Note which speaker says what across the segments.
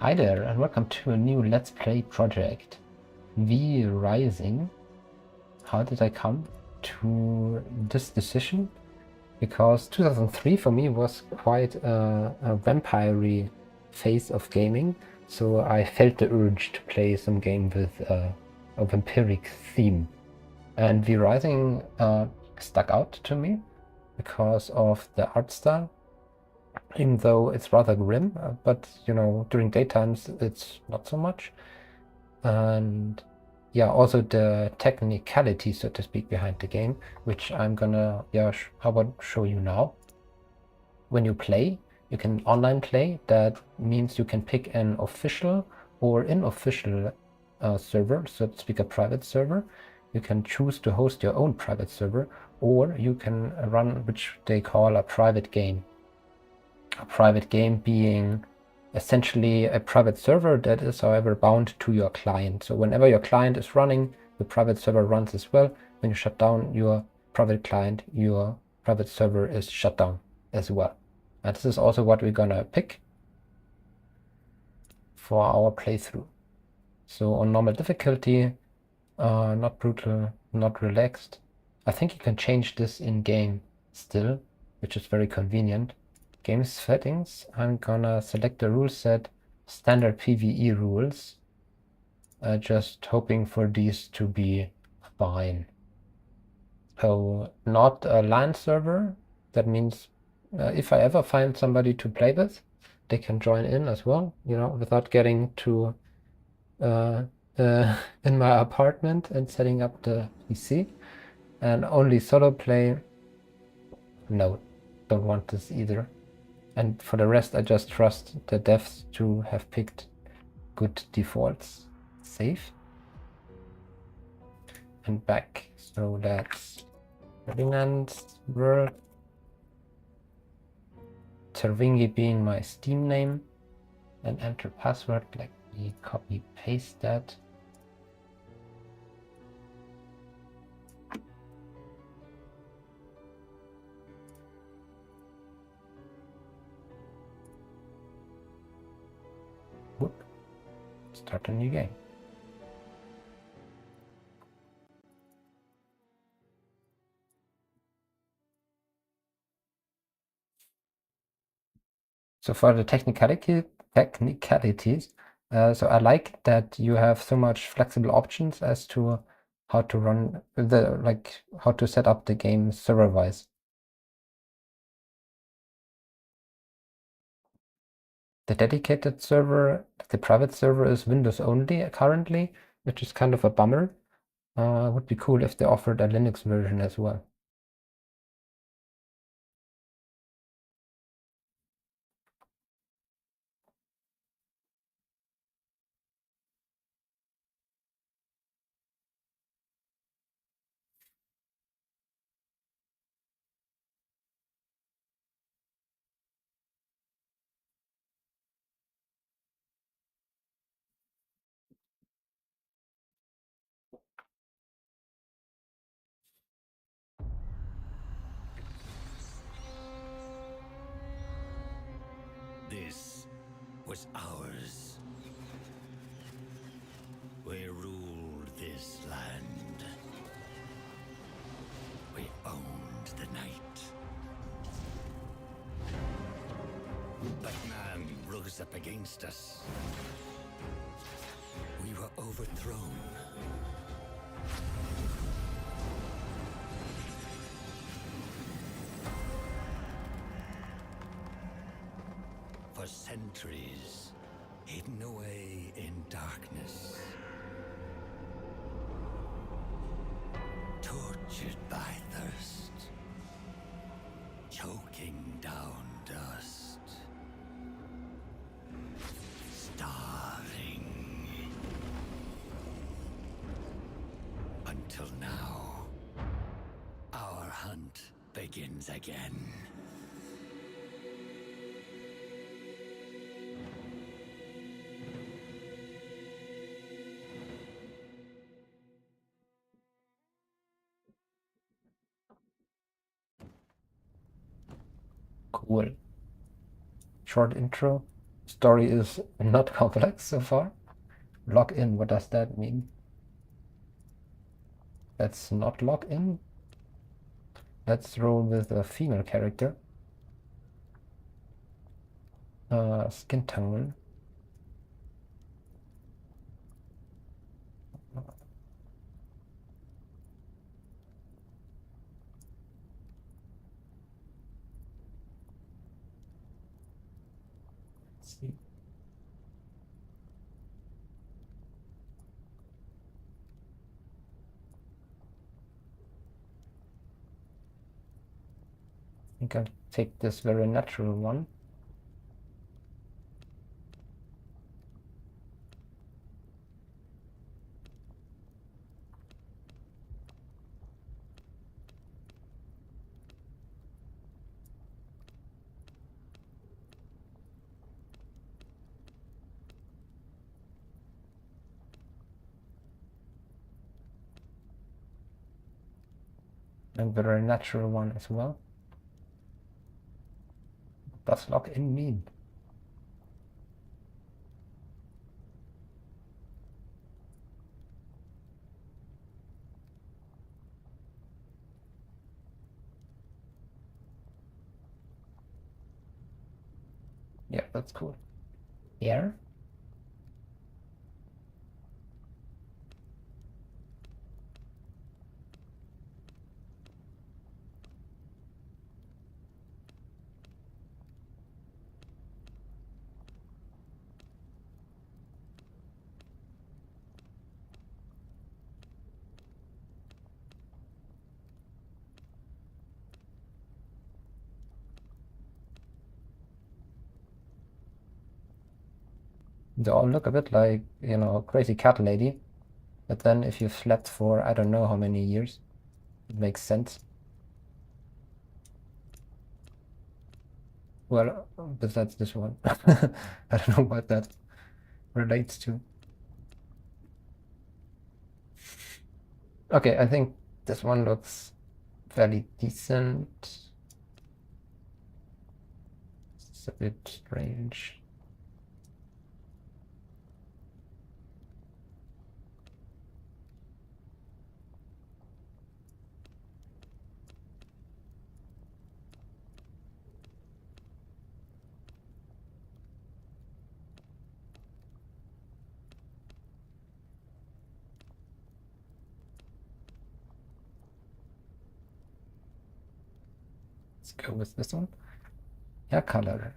Speaker 1: Hi there, and welcome to a new Let's Play project, V Rising. How did I come to this decision? Because 2003 for me was quite a vampire-y phase of gaming, so I felt the urge to play some game with a vampiric theme. And V Rising stuck out to me because of the art style, even though it's rather grim, but you know, during daytimes it's not so much. And yeah, also the technicality, so to speak, behind the game, which I'm gonna, how about show you now. When you play, you can online play. That means you can pick an official or unofficial server, so to speak, a private server. You can choose to host your own private server, or you can run, which they call a private game. A private game being essentially a private server that is, however, bound to your client. So whenever your client is running, the private server runs as well. When you shut down your private client, your private server is shut down as well. And this is also what we're gonna pick for our playthrough. So on normal difficulty, not brutal, not relaxed. I think you can change this in game still, which is very convenient. Game settings, I'm gonna select the rule set standard PvE rules. Just hoping for these to be fine. So not a LAN server. That means if I ever find somebody to play with, they can join in as well, you know, without getting to in my apartment and setting up the PC. And only solo play, no, don't want this either. And for the rest, I just trust the devs to have picked good defaults. Save and back. So that's Ferdinand's world, Tervingi being my Steam name, and enter password. Let me copy paste that. Whoop. Start a new game. So for the technicalities, so I like that you have so much flexible options as to how to run how to set up the game server-wise. The dedicated server, the private server is Windows only currently, which is kind of a bummer. Would be cool if they offered a Linux version as well.
Speaker 2: This was ours. We ruled this land. We owned the night. But man rose up against us. We were overthrown. For centuries, hidden away in darkness. Tortured by thirst. Choking down dust. Starving. Until now, our hunt begins again.
Speaker 1: Cool. Short intro. Story is not complex so far. Log in, what does that mean? Let's not log in. Let's roll with a female character. Skin tone. Let's see. I think I'll take this very natural one. And very natural one as well. What does log in mean? Yeah, that's cool. Here. They all look a bit like, you know, crazy cat lady. But then if you've slept for I don't know how many years, it makes sense. Well, besides this one. I don't know what that relates to. Okay, I think this one looks fairly decent. It's a bit strange. Let's go with this one. Hair color.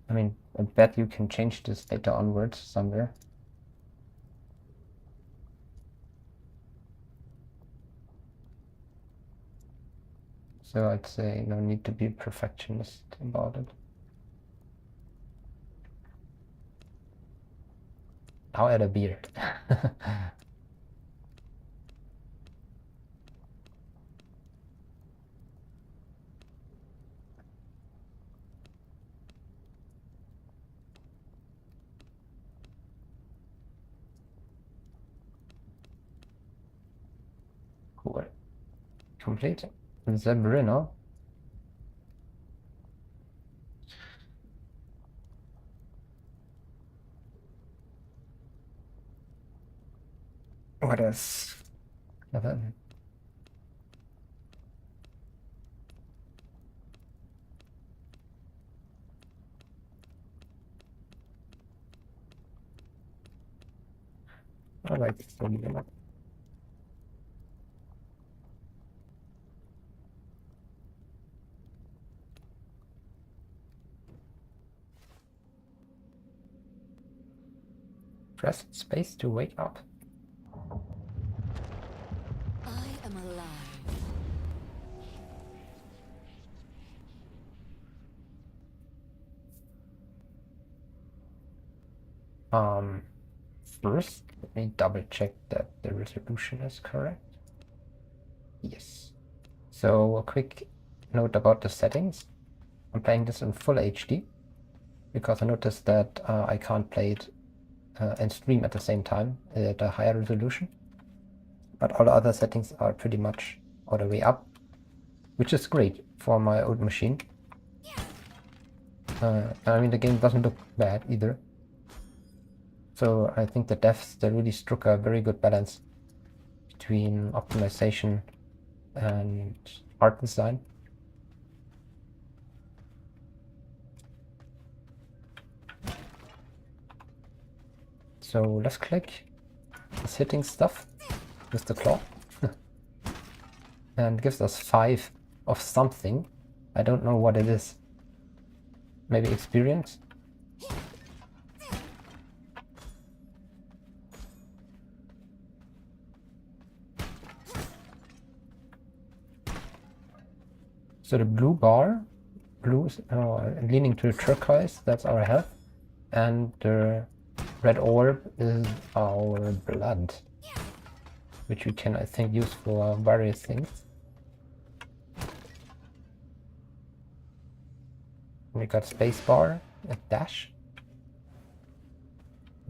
Speaker 1: I mean, I bet you can change this later onwards somewhere. So I'd say no need to be perfectionist about it. I'll add a beard. Cool. Complete. Zebrino. What else? Nothing. I like Zebrino. Press space to wake up.
Speaker 3: I am alive.
Speaker 1: First, let me double check that the resolution is correct. Yes. So a quick note about the settings. I'm playing this in full HD because I noticed that I can't play it and stream at the same time at a higher resolution. But all the other settings are pretty much all the way up, which is great for my old machine. I mean, the game doesn't look bad either. So I think the devs, they really struck a very good balance between optimization and art design. So let's click this hitting stuff with the claw. And gives us 5 of something. I don't know what it is. Maybe experience? So the blue bar, leaning to the turquoise, that's our health. And the red orb is our blood, which we can, I think, use for various things. We got spacebar, a dash,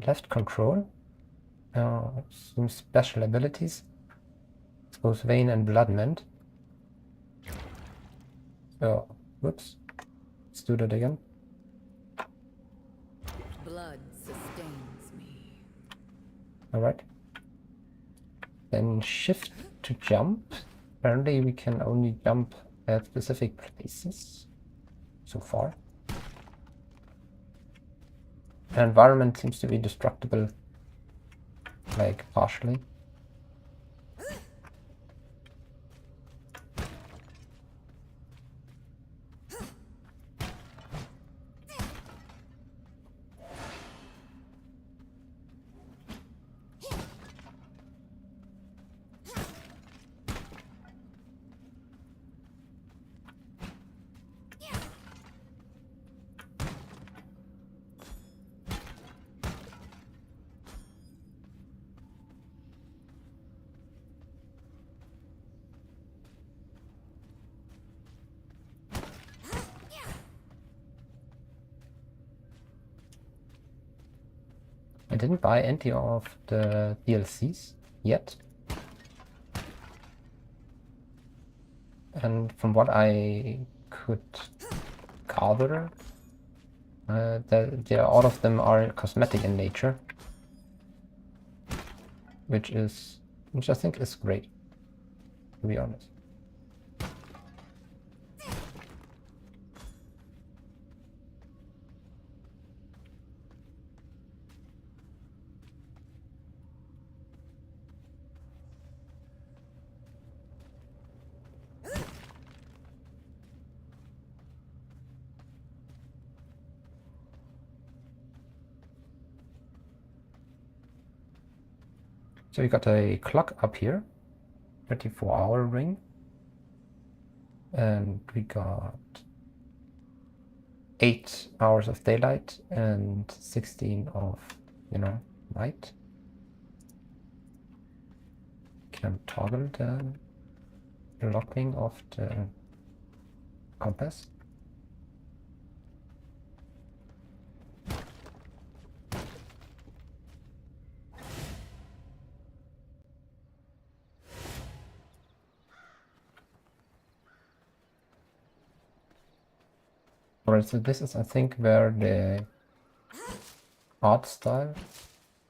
Speaker 1: left control, some special abilities, expose vein and blood mend. Oh, whoops. Let's do that again.
Speaker 3: Blood sustains me.
Speaker 1: Alright. Then shift to jump. Apparently we can only jump at specific places so far. The environment seems to be destructible, like partially. I didn't buy any of the DLCs yet. And from what I could gather, all of them are cosmetic in nature, which I think is great, to be honest. So we got a clock up here, 24-hour ring, and we got 8 hours of daylight and 16 of, night. Can toggle the locking of the compass. Alright, so this is, I think, where the art style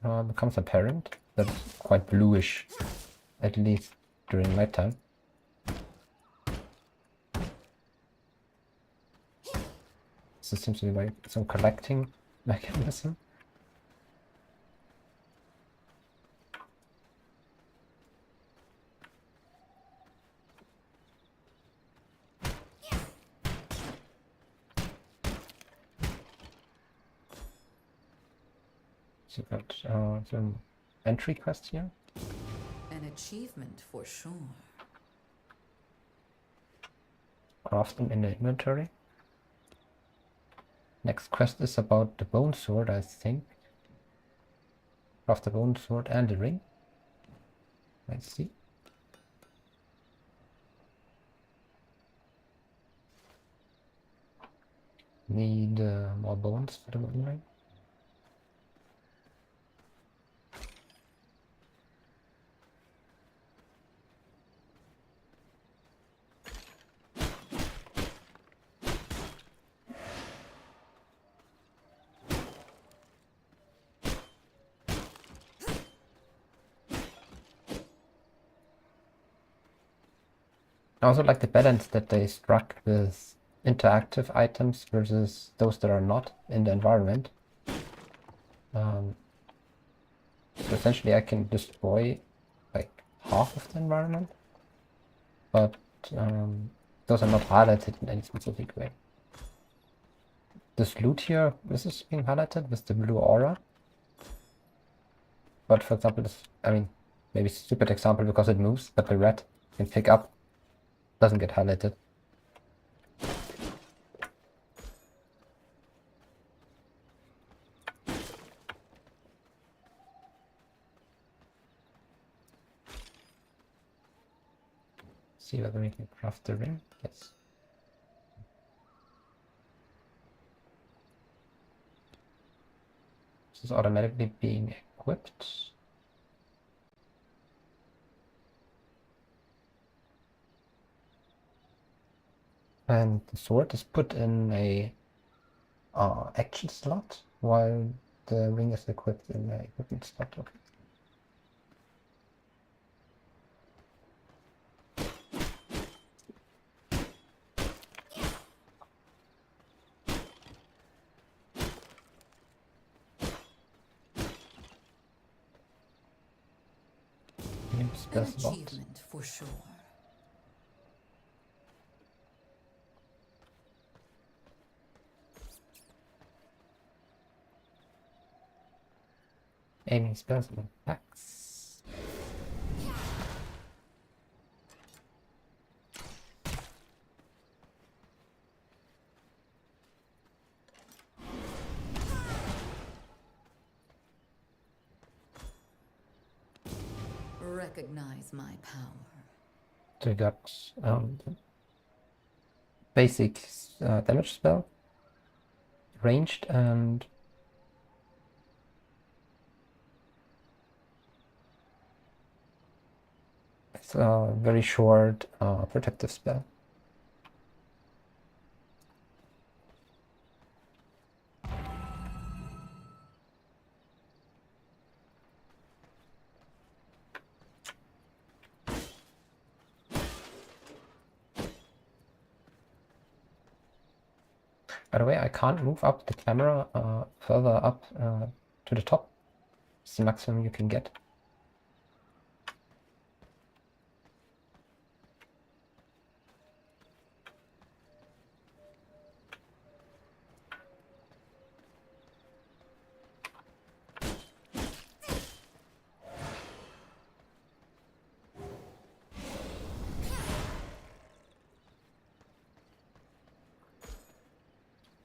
Speaker 1: becomes apparent. That's quite bluish, at least during nighttime. So it seems to be like some collecting mechanism. So got some entry quest here.
Speaker 3: An achievement for sure.
Speaker 1: Craft them in the inventory. Next quest is about the bone sword, I think. Craft the bone sword and the ring. Let's see. Need more bones for the memory. I also like the balance that they struck with interactive items versus those that are not in the environment. So essentially I can destroy like half of the environment, but those are not highlighted in any specific way. This loot here, this is being highlighted with the blue aura. But for example, this, I mean, maybe stupid example because it moves, but the red can pick up, doesn't get highlighted. See whether we can craft the ring. Yes. This is automatically being equipped. And the sword is put in a action slot, while the ring is equipped in the equipment slot. Okay.
Speaker 3: An achievement for sure.
Speaker 1: Aiming spells and attacks.
Speaker 3: Recognize my power.
Speaker 1: So we got basic damage spell, ranged, and it's a very short protective spell. By the way, I can't move up the camera further up to the top. It's the maximum you can get.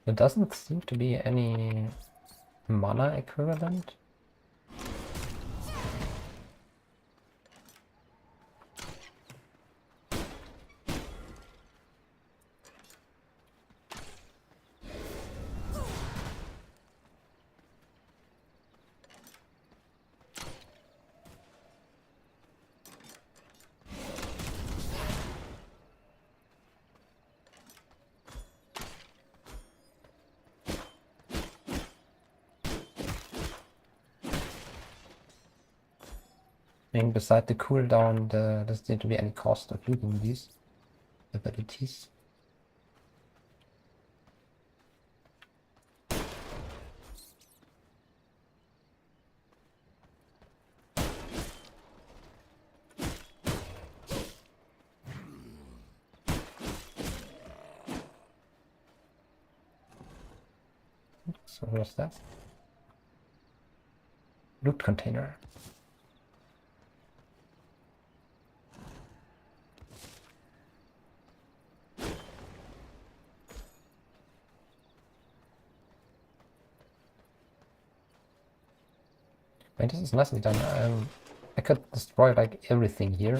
Speaker 1: There doesn't seem to be any mana equivalent. And beside the cooldown, there doesn't seem to be any cost of using these abilities. So what's that? Loot container. And this is nicely done. I could destroy like everything here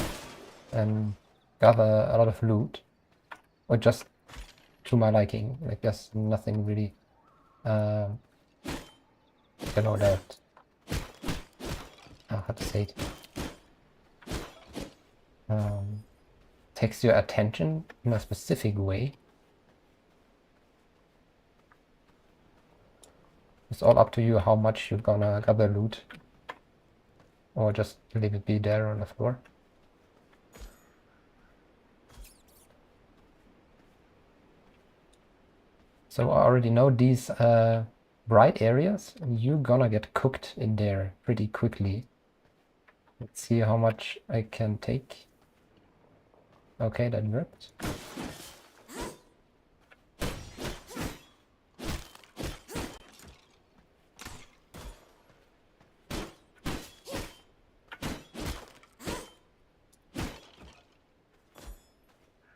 Speaker 1: and gather a lot of loot, or just to my liking. Like there's nothing really, that how to say it, takes your attention in a specific way. It's all up to you how much you're gonna gather loot, or just leave it be there on the floor. So I already know these bright areas, you're gonna get cooked in there pretty quickly. Let's see how much I can take. Okay, that worked.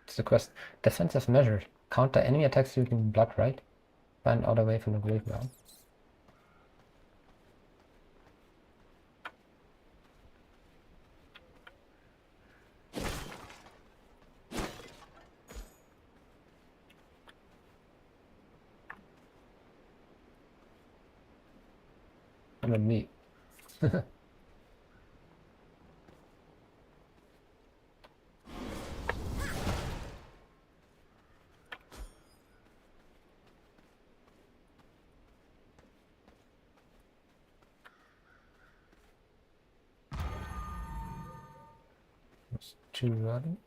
Speaker 1: It's the quest. Defensive measure. Counter enemy attacks using blood, right? Find out away from the graveyard. And me. It's too early.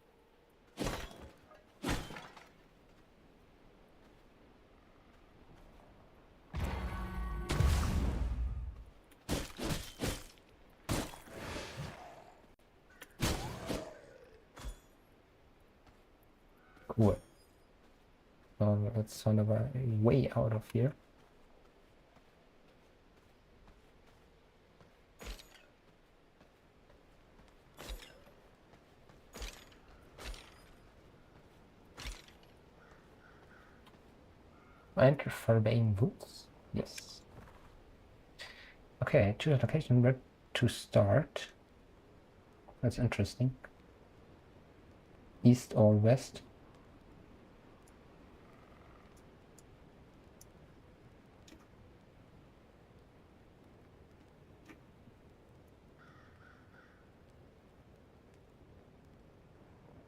Speaker 1: Cool. Let's find a way out of here. Enter Forbane Woods. Yes. Okay, choose a location where to start. That's interesting. East or west?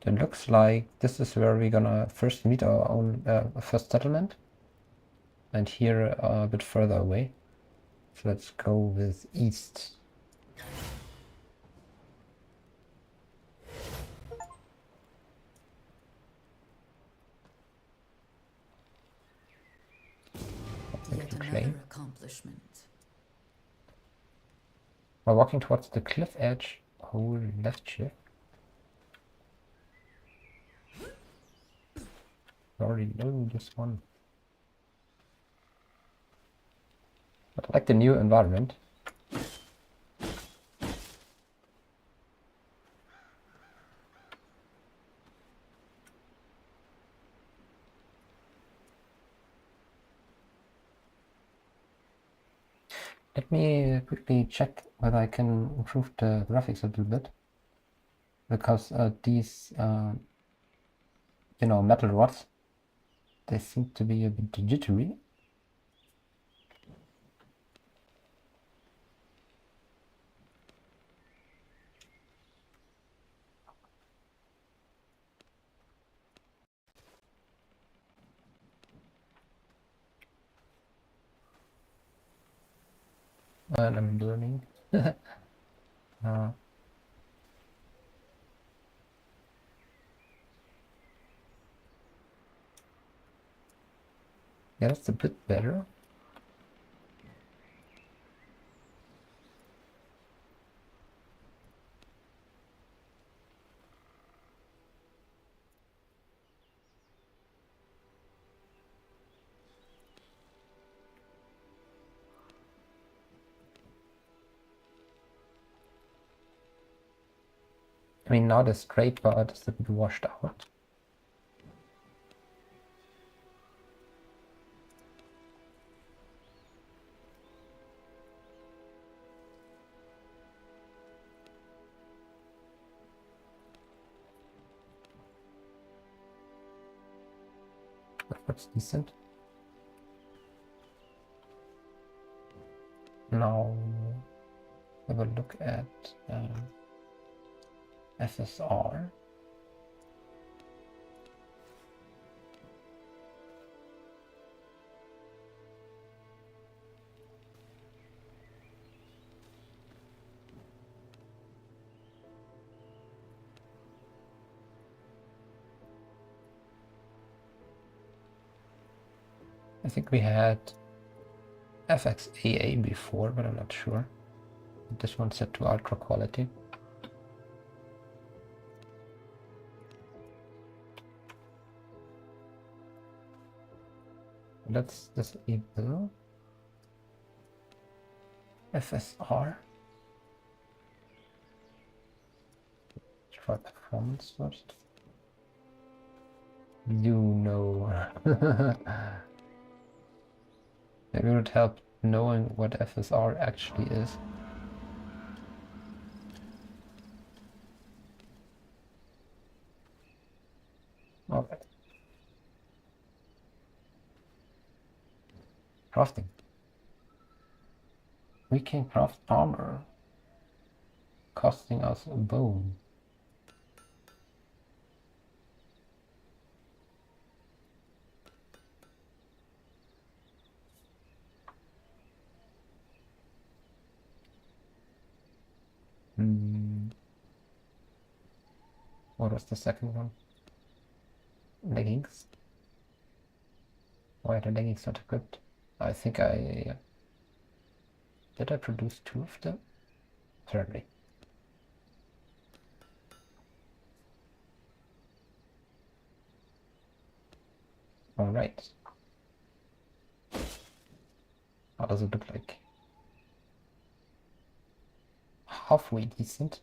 Speaker 1: It looks like this is where we're gonna first meet our own first settlement. And here a bit further away. So let's go with east.
Speaker 3: Yet another accomplishment.
Speaker 1: While walking towards the cliff edge, hold left shift. I already know this one. But I like the new environment. Let me quickly check whether I can improve the graphics a little bit. Because these, metal rods, they seem to be a bit jittery. And I'm learning. uh, yeah, that's a bit better. I mean, now the straight part is a bit washed out. That's decent. Now we will look at FSR. I think we had FXAA before, but I'm not sure. This one's set to ultra quality. Let's disable FSR. Try performance first. You know. Maybe it would help knowing what FSR actually is. Okay. Crafting. We can craft armor, costing us a bone. What was the second one? Leggings. Why are the leggings not equipped? I think I... Did I produce 2 of them? Certainly. Alright. How does it look like? Halfway decent.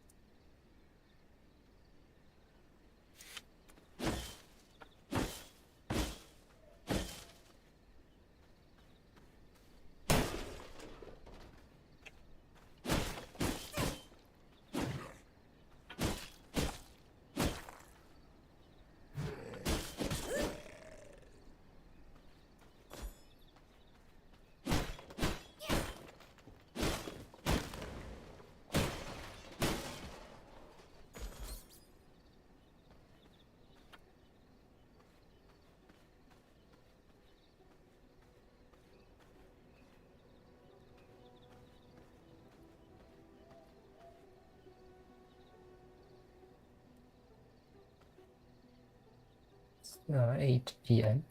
Speaker 1: It's 8 PM.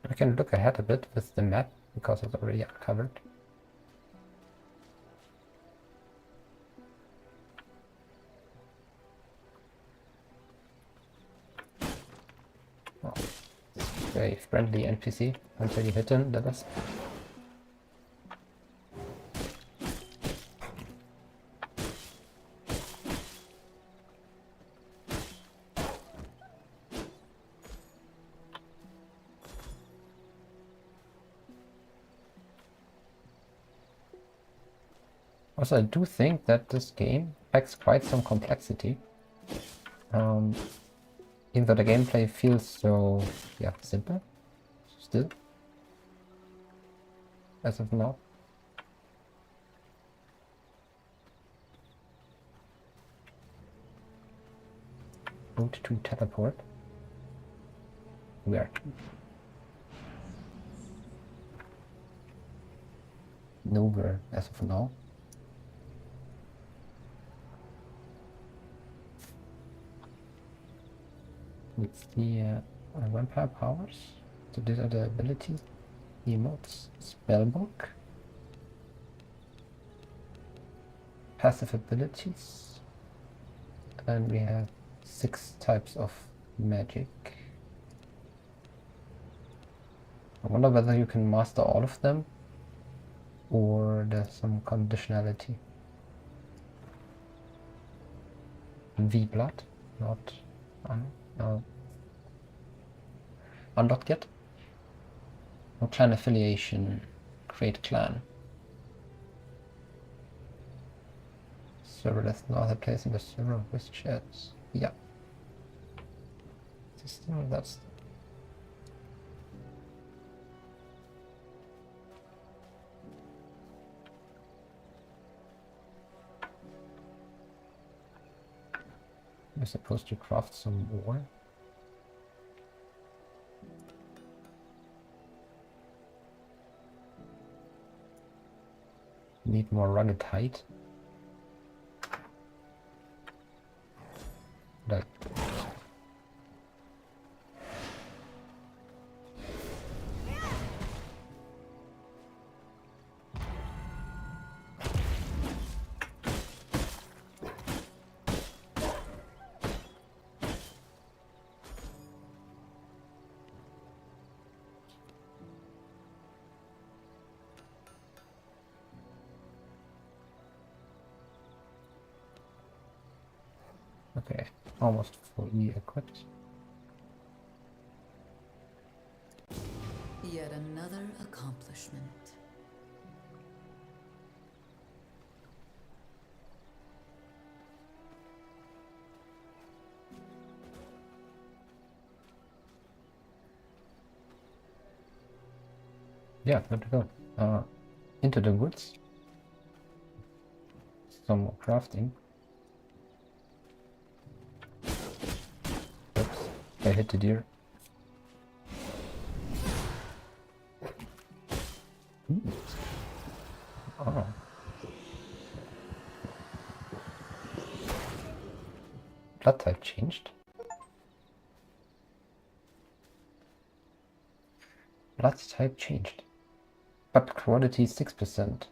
Speaker 1: I can look ahead a bit with the map because it's already uncovered. Oh, very friendly NPC until you hit him. That is. Also, I do think that this game packs quite some complexity. Even though the gameplay feels so, yeah, simple, still, as of now. Route to teleport. Where to? Nowhere as of now. It's the vampire powers. So these are the abilities. Emotes, spellbook, passive abilities, and we have 6 types of magic. I wonder whether you can master all of them or there's some conditionality. V blood, not unlocked yet. No clan affiliation, create a clan. Serverless, no other place in the server with chats. Yeah. System, that's... We're supposed to craft some more. Need more rugged height. Like... Okay, almost fully equipped.
Speaker 3: Yet another accomplishment.
Speaker 1: Yeah, good to go. Into the woods. Some more crafting. Oops, I hit the deer. Ooh. Oh. Blood type changed. Blood type changed. But quality 6%.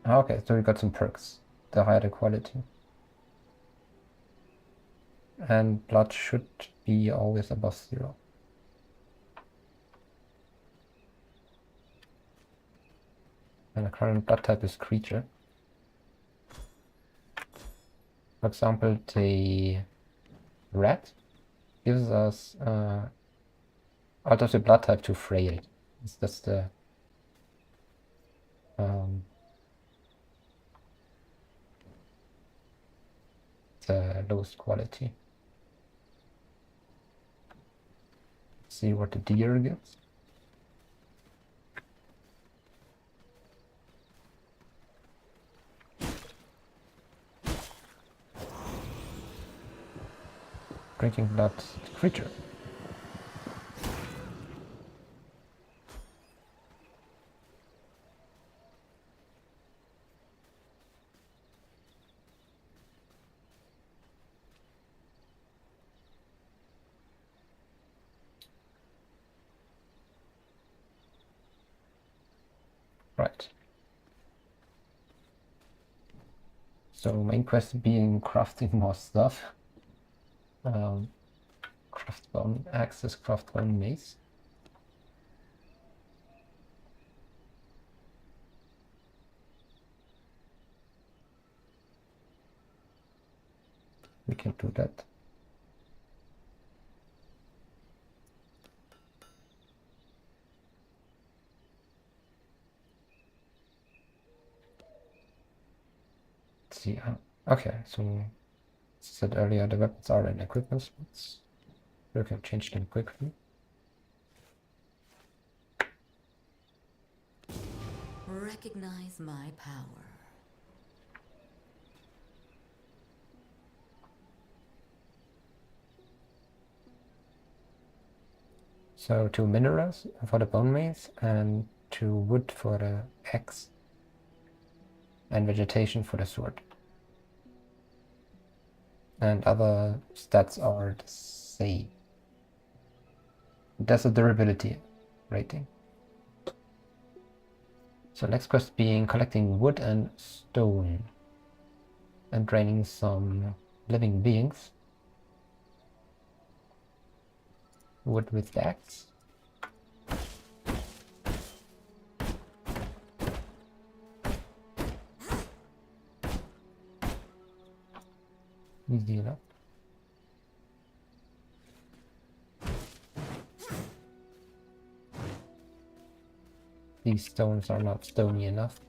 Speaker 1: Ah, okay, so we got some perks. The higher the quality. And blood should be always above 0. And the current blood type is creature. For example, the rat gives us alters the blood type to frail. That's the lowest quality. See what the deer gives. Drinking blood creature. Right. So main quest being crafting more stuff. Craft bone axes, craft bone mace. We can do that. Let's see. Okay, so said earlier the weapons are in equipment spots. We can change them quickly.
Speaker 3: Recognize my power.
Speaker 1: So 2 minerals for the bone mace and 2 wood for the axe and vegetation for the sword. And other stats are the same. That's a durability rating. So next quest being collecting wood and stone and draining some living beings. Wood with the axe. Easy enough. These stones are not stony enough.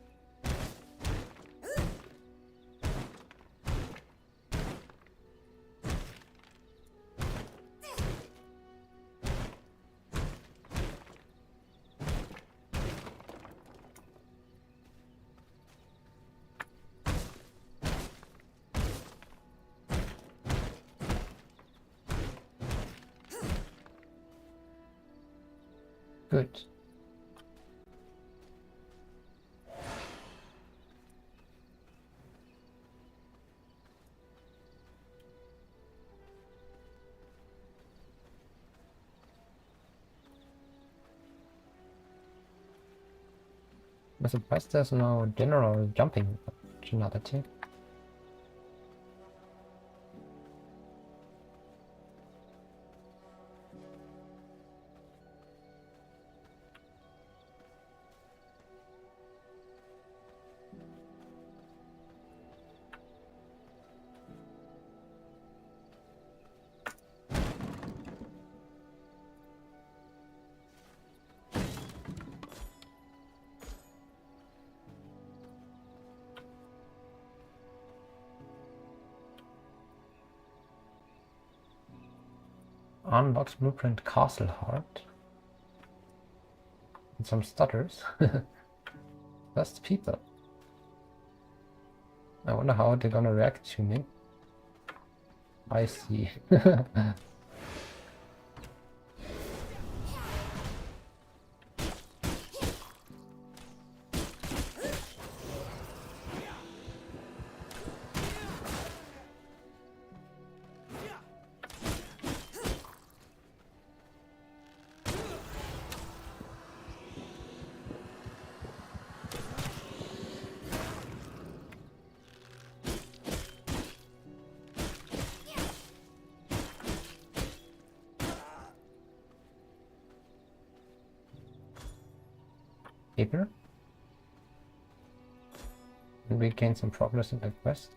Speaker 1: Good. I'm surprised there's no general jumping functionality. Unlocks blueprint castle heart. And some stutters. That's people. I wonder how they're gonna react to me. I see. Paper. And we gain some progress in the quest.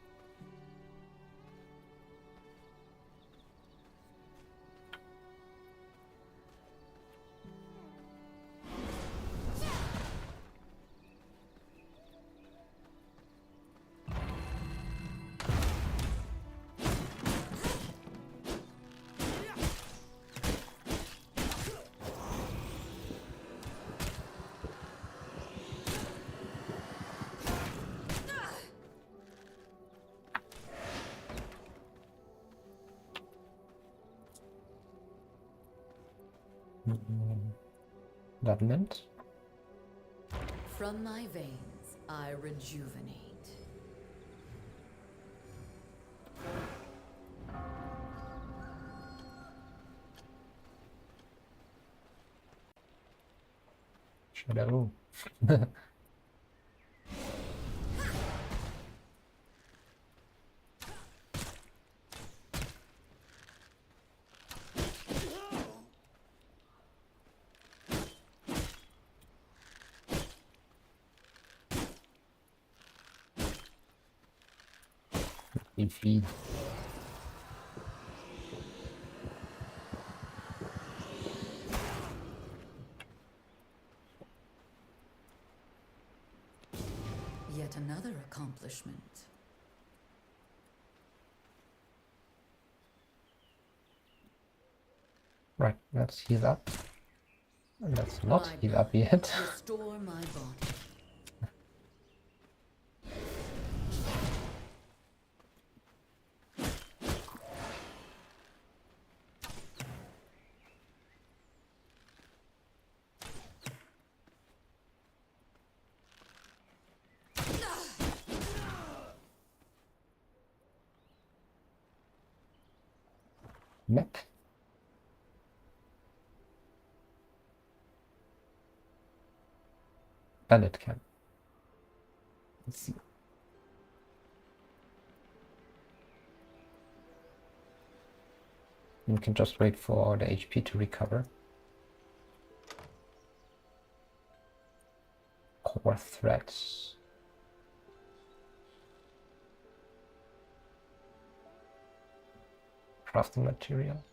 Speaker 1: That meant
Speaker 3: From my veins, I rejuvenate.
Speaker 1: shadow. Feed.
Speaker 3: Yet another accomplishment.
Speaker 1: Right, let's heal up. Let's not
Speaker 3: My
Speaker 1: heal up yet.
Speaker 3: Restore my body.
Speaker 1: Map. Bandit camp. Let's see. We can just wait for the HP to recover. Core threats. Crafting material.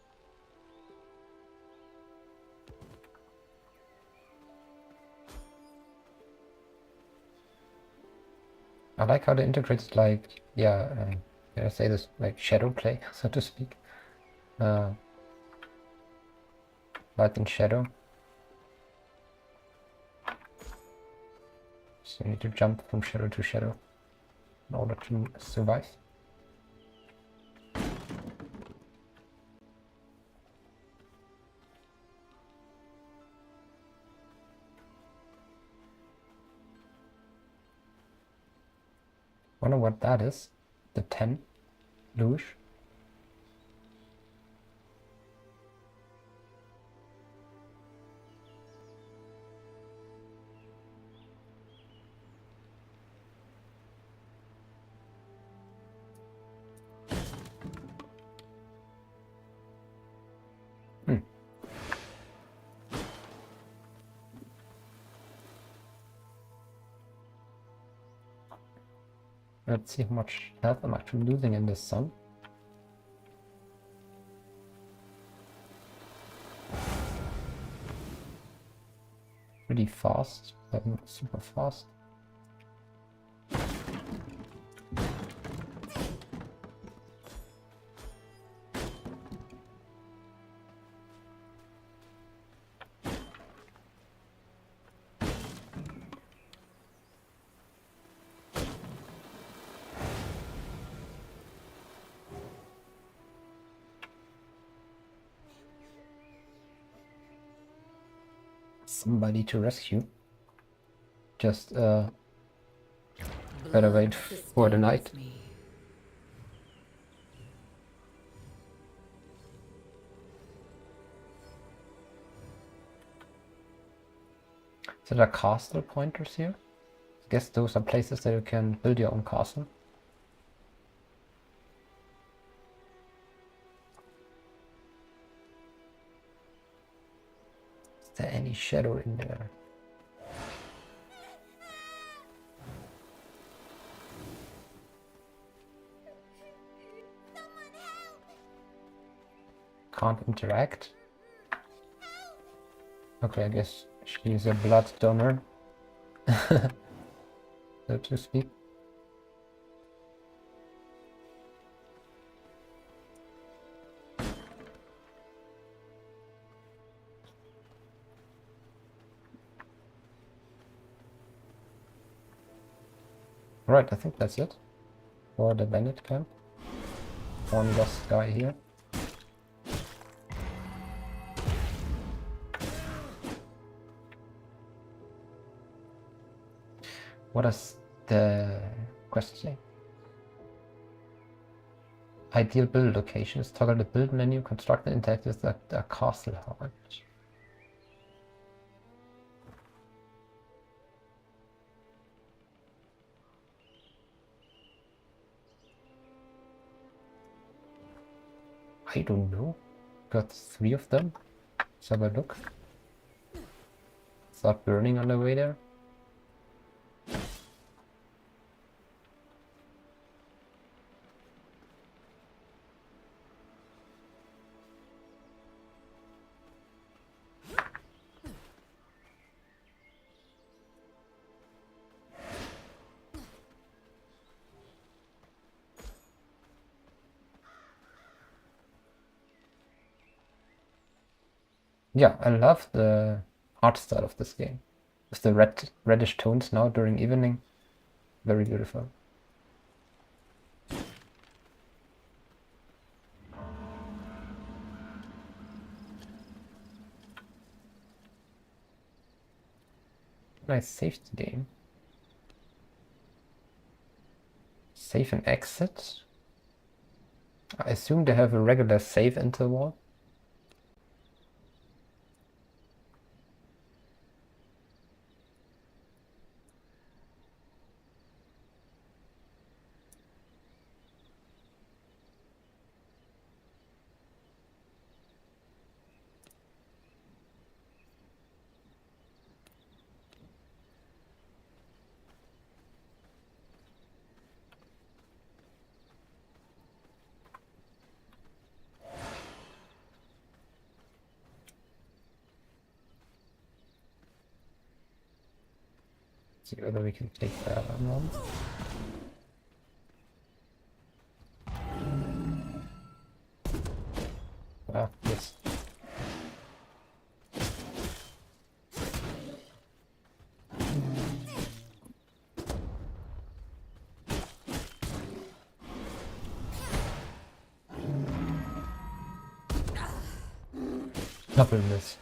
Speaker 1: I like how they integrated, like, yeah, can I say this, like shadow play, so to speak. Light and shadow. So you need to jump from shadow to shadow in order to survive. Wonder what that is. The 10 luge. Let's see how much health I'm actually losing in this sun. Pretty fast, but not super fast. Somebody to rescue. Just better wait
Speaker 3: Blood
Speaker 1: for the night.
Speaker 3: sustains me.
Speaker 1: So there are castle pointers here. I guess those are places that you can build your own castle. Is there any shadow in there? Can't interact. Okay, I guess she's a blood donor, so to speak. Right, I think that's it for the bandit camp. One lost guy here. What is the quest say? Ideal build locations. Toggle the build menu. Construct and interact with a castle hut. I don't know. Got 3 of them. Let's have a look. Start burning on the way there. Yeah, I love the art style of this game. With the reddish tones now during evening. Very beautiful. Nice saved game. Save and exit. I assume they have a regular save interval. See whether we can take that one. Ah, yes. Double miss.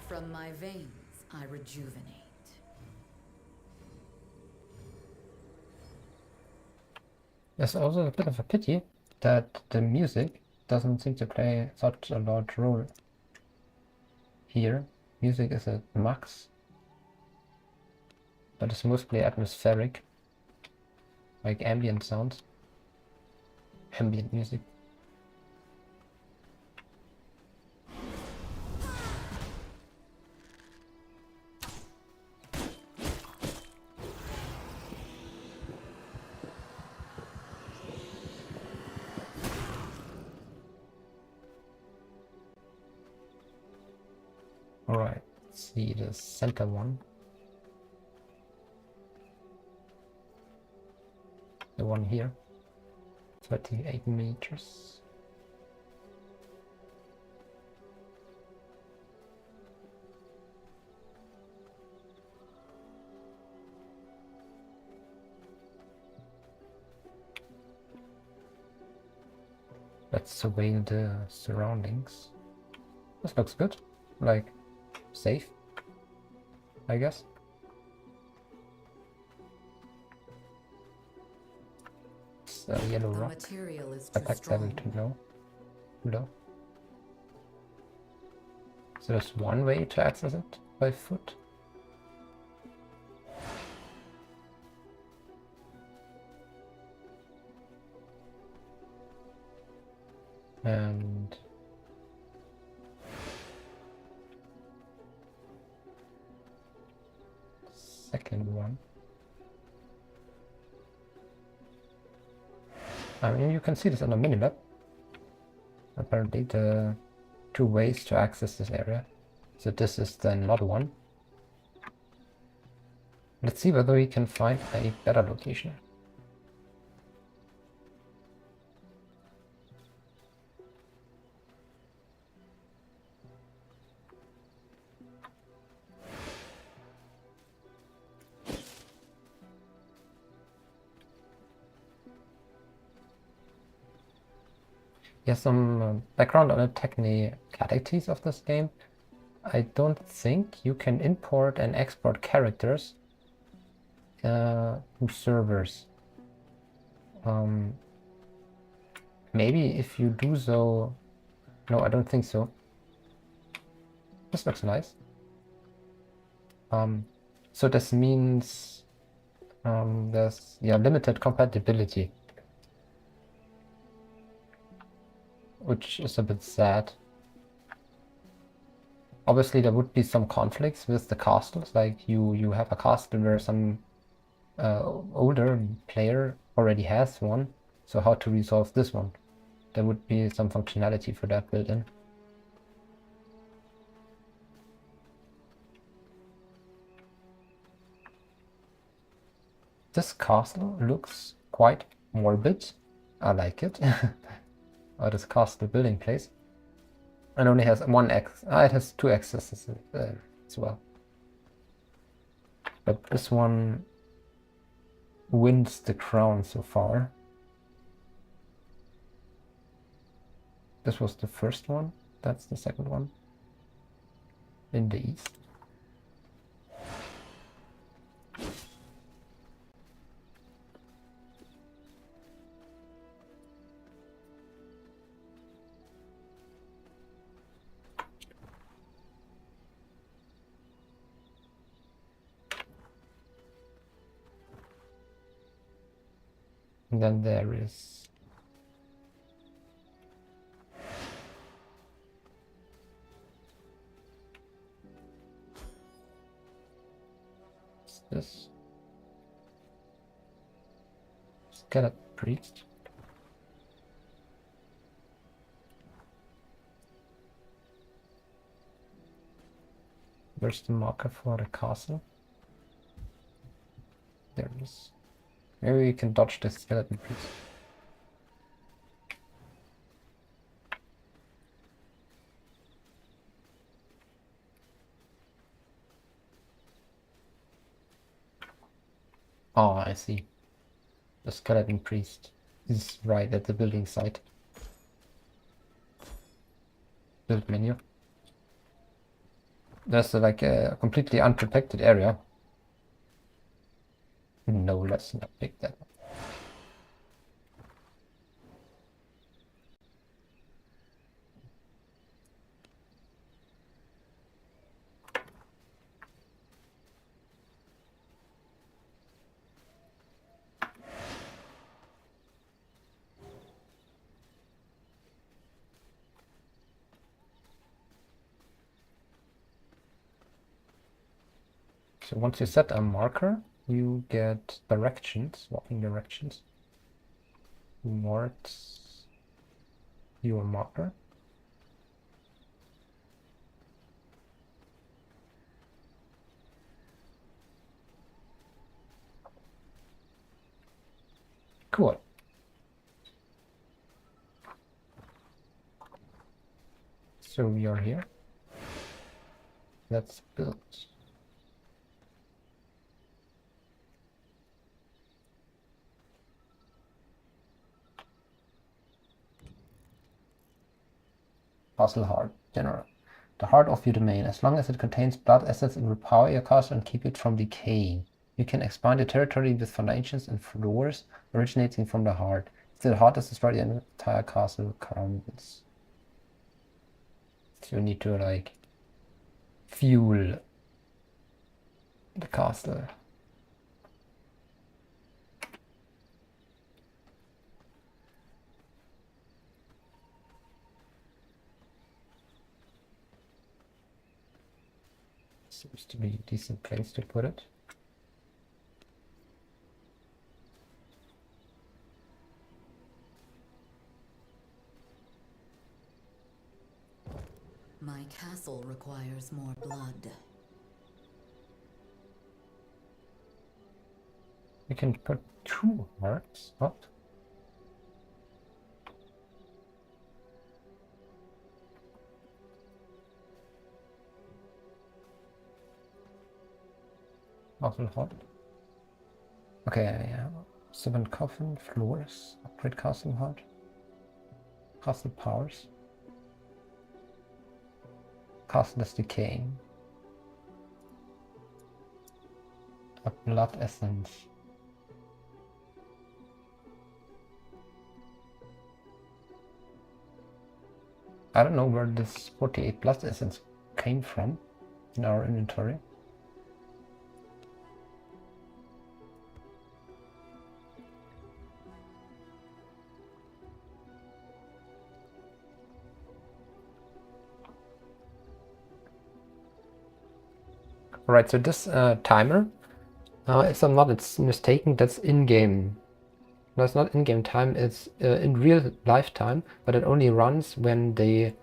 Speaker 3: From my veins, I rejuvenate.
Speaker 1: There's also a bit of a pity that the music doesn't seem to play such a large role here. Music is at max, but it's mostly atmospheric, like ambient sounds, ambient music. Alright, let's see the center one. The one here. 38 meters. Let's surveil the surroundings. This looks good. Like, safe, I guess. It's a yellow
Speaker 3: The
Speaker 1: rock.
Speaker 3: material is too
Speaker 1: Attack level
Speaker 3: strong.
Speaker 1: too low. Low. So there's one way to access it by foot. And second one. I mean, you can see this on the minimap. Apparently, the two ways to access this area. So this is the not one. Let's see whether we can find a better location. Yeah, some background on the technicalities of this game. I don't think you can import and export characters to servers. Maybe if you do so... No, I don't think so. This looks nice. So this means there's limited compatibility, which is a bit sad. Obviously, there would be some conflicts with the castles, like you have a castle where some older player already has one, so how to resolve this one? There would be some functionality for that built in. This castle looks quite morbid. I like it. Or this castle building place. And only has one X. It has two accesses as well. But this one wins the crown so far. This was the first one. That's the second one. In the east. And then there is this? Skeleton priest. Where's the marker for the castle? There it is. Maybe we can dodge the skeleton priest. Oh, I see. The skeleton priest is right at the building site. Build menu. There's like a completely unprotected area. No, let's not pick that. So once you set a marker, you get directions, walking directions towards your marker. Cool. So we are here. Let's build. Castle Heart, General. The heart of your domain. As long as it contains blood assets, it will power your castle and keep it from decaying. You can expand your territory with foundations and floors originating from the heart. If the heart is destroyed, the entire castle crumbles. So you need to like fuel the castle. Seems to be a decent place to put it.
Speaker 3: My castle requires more blood.
Speaker 1: We can put 2 hearts. What? Castle Heart. Okay, yeah. 7 coffin, floors, upgrade castle heart. Castle powers. Castle is decaying. A blood essence. I don't know where this 48 blood essence came from in our inventory. Alright, so this timer, if I'm not mistaken, that's in-game. No, it's not in-game time, it's in real life time, but it only runs when the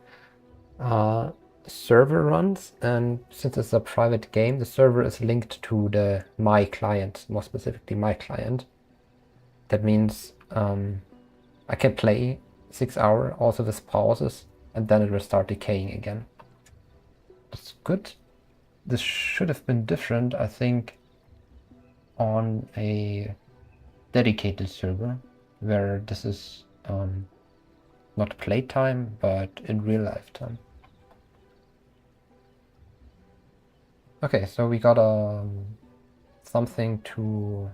Speaker 1: server runs, and since it's a private game, the server is linked to the my client, more specifically my client. That means I can play 6 hours, also with pauses, and then it will start decaying again. That's good. This should have been different, I think, on a dedicated server, where this is not playtime, but in real life time. Okay, so we got something to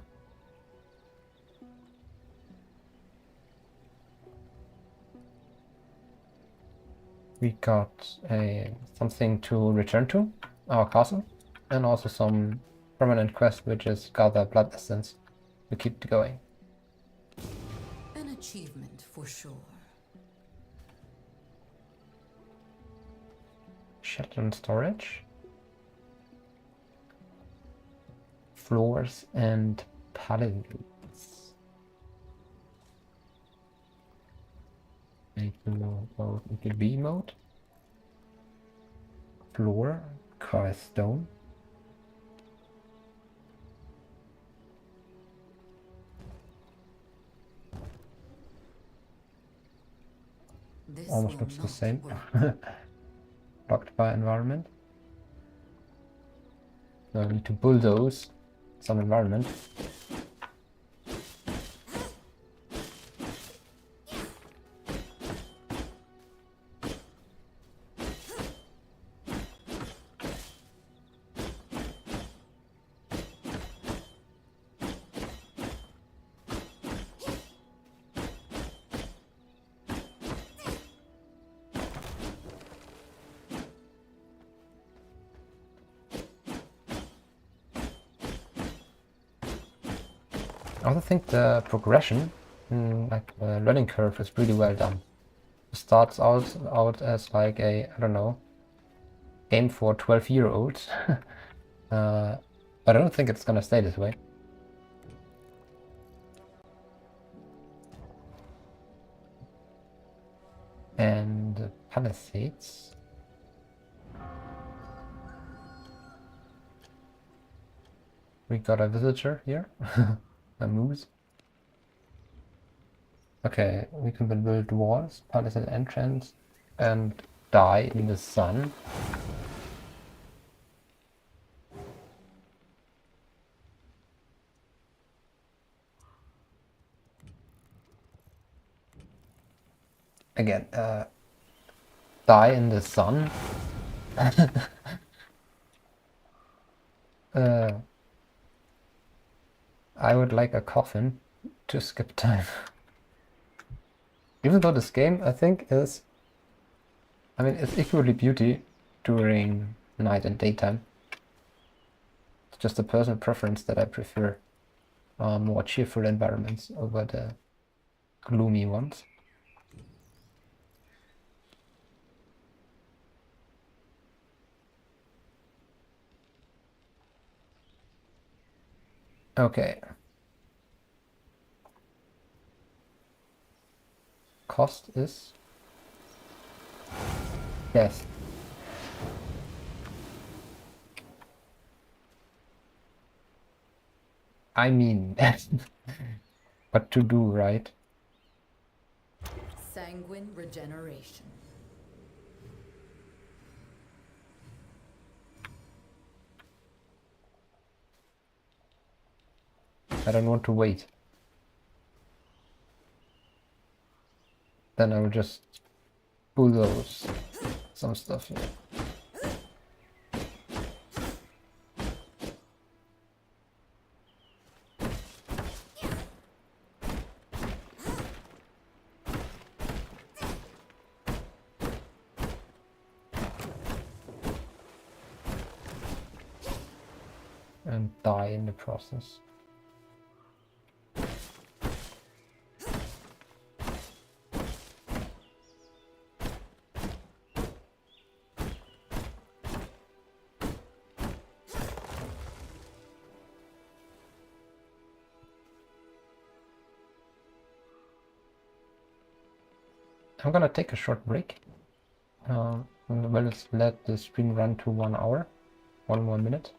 Speaker 1: something to return to, our castle, and also some permanent quest, which is gather blood essence to keep it going.
Speaker 3: An achievement for sure.
Speaker 1: Shelter and storage. floors and pallets. Make go into B mode. Floor, car stone.
Speaker 3: This
Speaker 1: Almost
Speaker 3: will
Speaker 1: looks the
Speaker 3: not
Speaker 1: same.
Speaker 3: work.
Speaker 1: Blocked by environment. So I need to bulldoze some environment. I also think the progression, like the learning curve, is really well done. It starts out as like a, I don't know, game for 12-year-olds. But I don't think it's gonna stay this way. And Palisades. We got a visitor here, a moose. Okay, we can build walls, palisade entrance, and die in the sun. Again, die in the sun. I would like a coffin to skip time. Even though this game, I think, is... I mean, it's equally beauty during night and daytime. It's just a personal preference that I prefer more cheerful environments over the gloomy ones. Okay. Cost is... Yes. I mean, what to do, right?
Speaker 3: Sanguine regeneration.
Speaker 1: I don't want to wait. Then I will just bulldoze some stuff here. And die in the process. I'm gonna take a short break. And let's let the stream run to 1 hour, 1 more minute.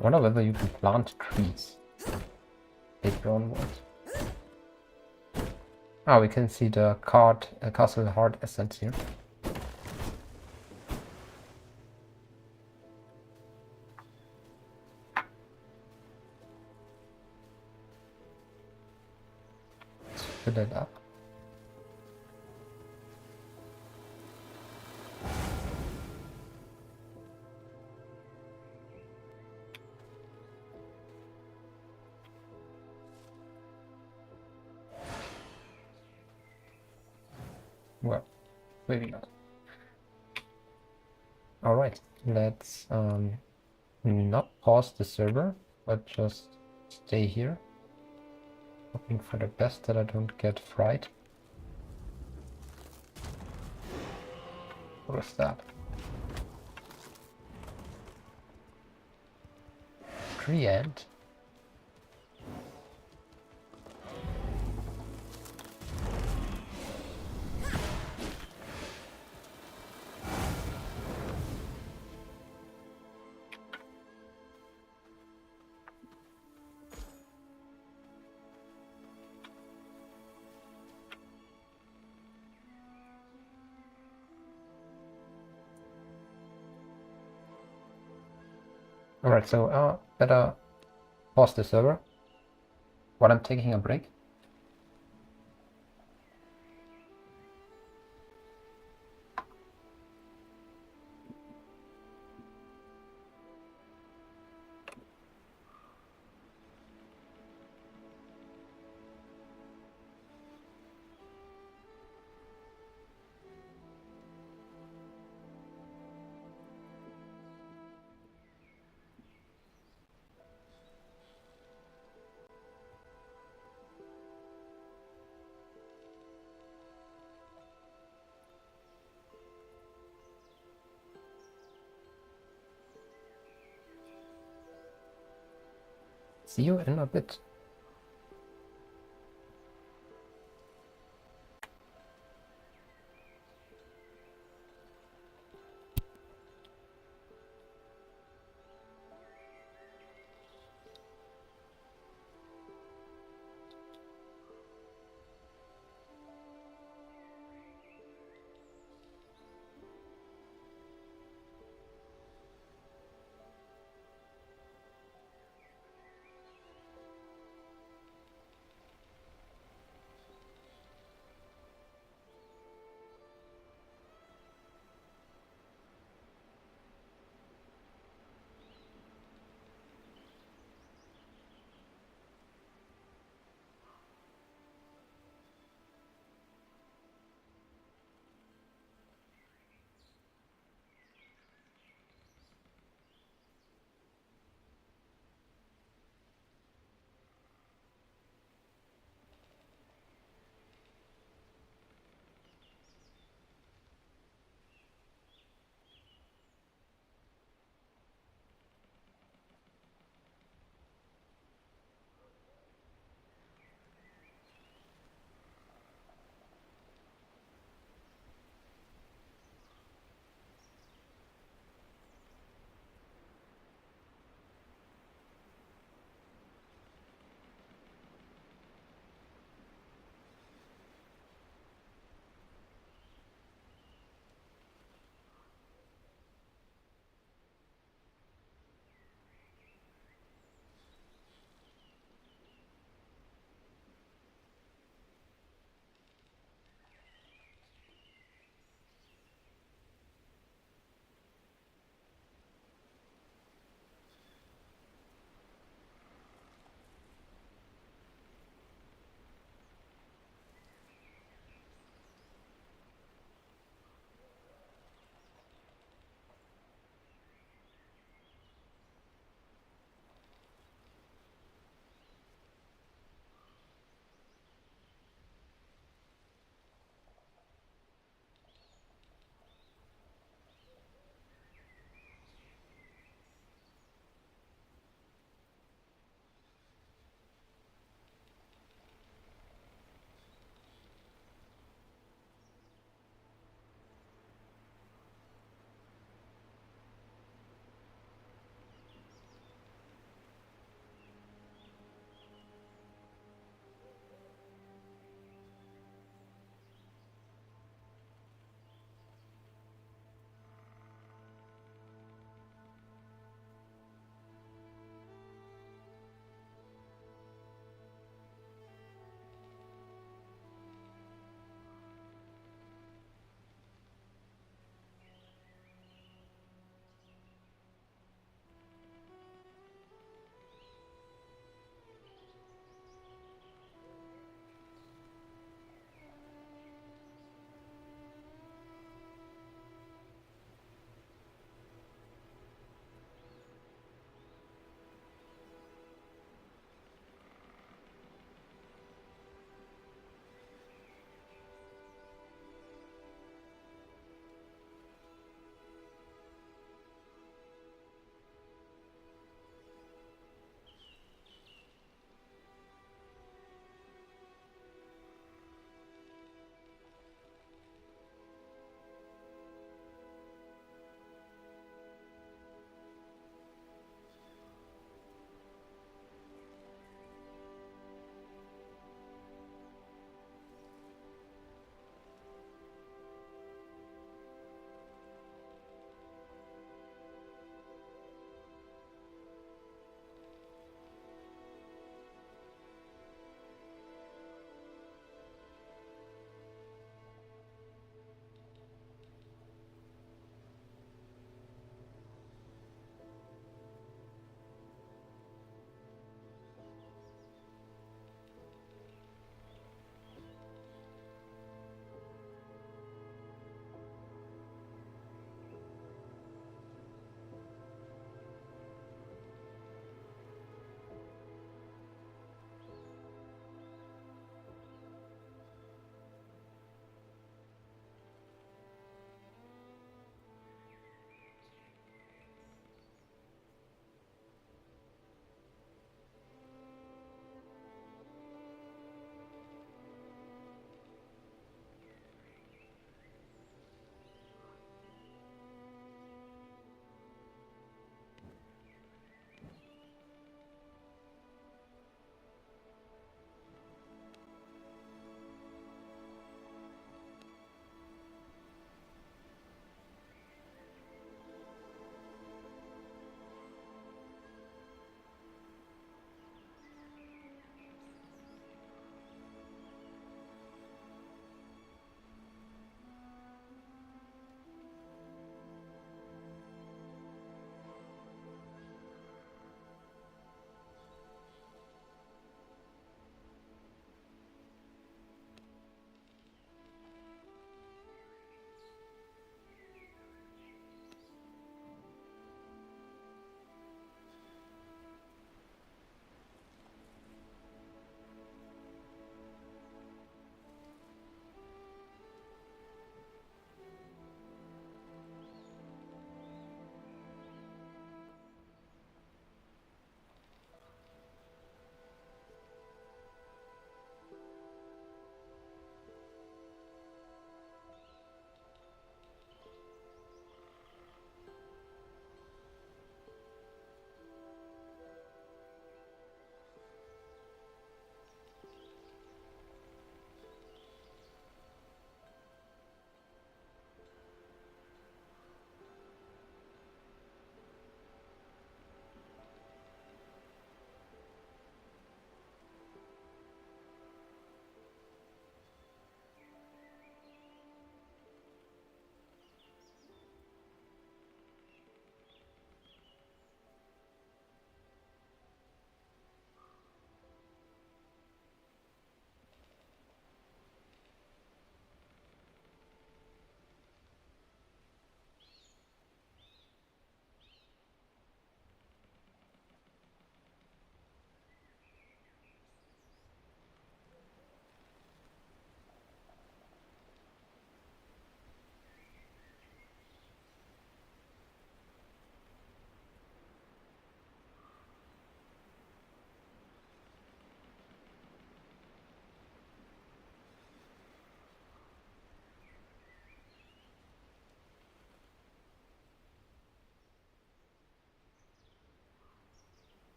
Speaker 1: I wonder whether you can plant trees. Big brown ones. Ah, we can see the castle heart essence here. Let's fill it up. Well, maybe not. Alright, let's not pause the server, but just stay here. Hoping for the best that I don't get fried. What was that? Tree ant? Alright, so better pause the server while I'm taking a break. See you in a bit.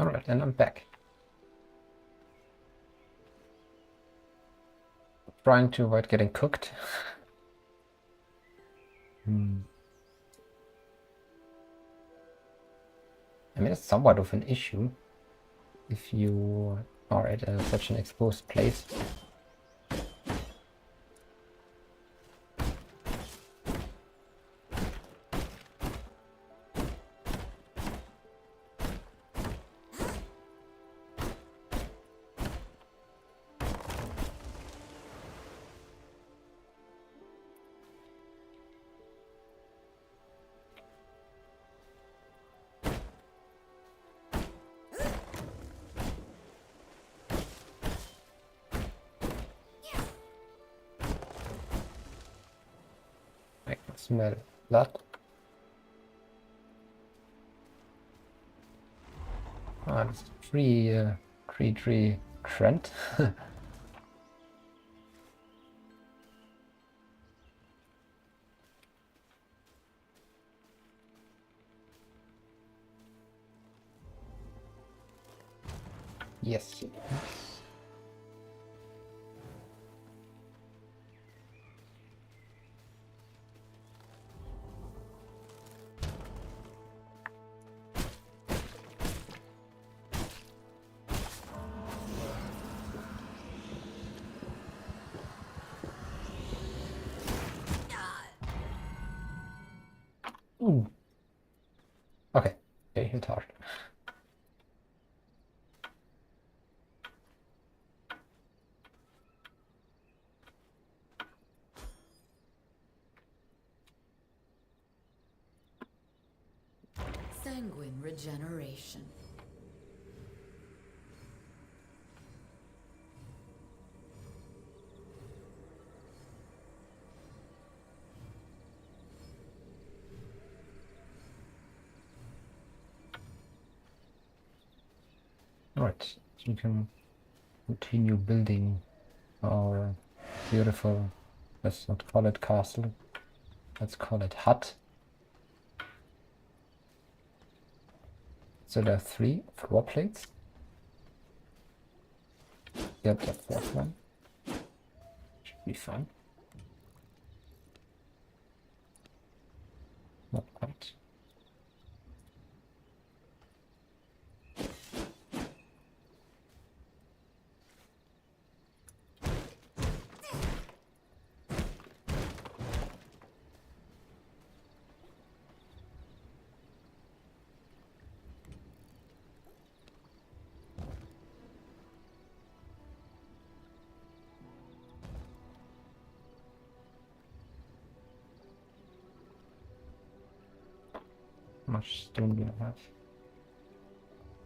Speaker 1: Alright, and I'm back. Trying to avoid getting cooked. I mean, it's somewhat of an issue if you are at such an exposed place. I can smell that. Ah, it's tree Trent. Yes. Ooh. Okay, they hit hard.
Speaker 3: Sanguine regeneration.
Speaker 1: Alright, so we can continue building our beautiful, let's not call it castle, let's call it hut. So there are 3 floor plates. Get the 4th one. Should be fine. Not quite. How much stone do I have?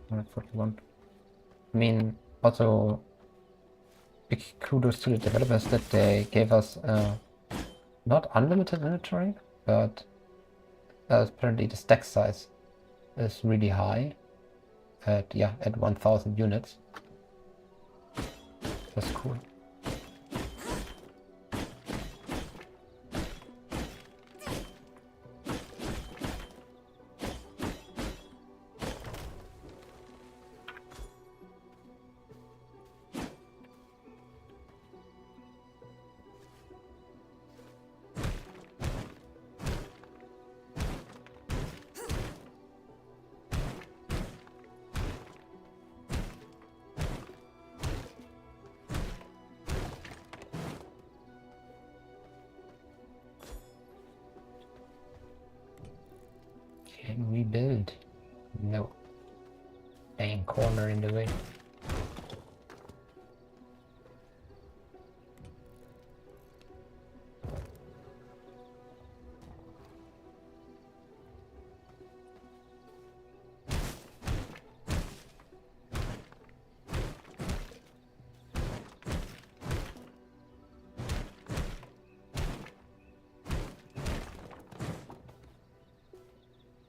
Speaker 1: 141. I mean, also big kudos to the developers that they gave us not unlimited inventory, but apparently the stack size is really high at 1000 units. That's cool. Can we build? No. Dang corner in the way.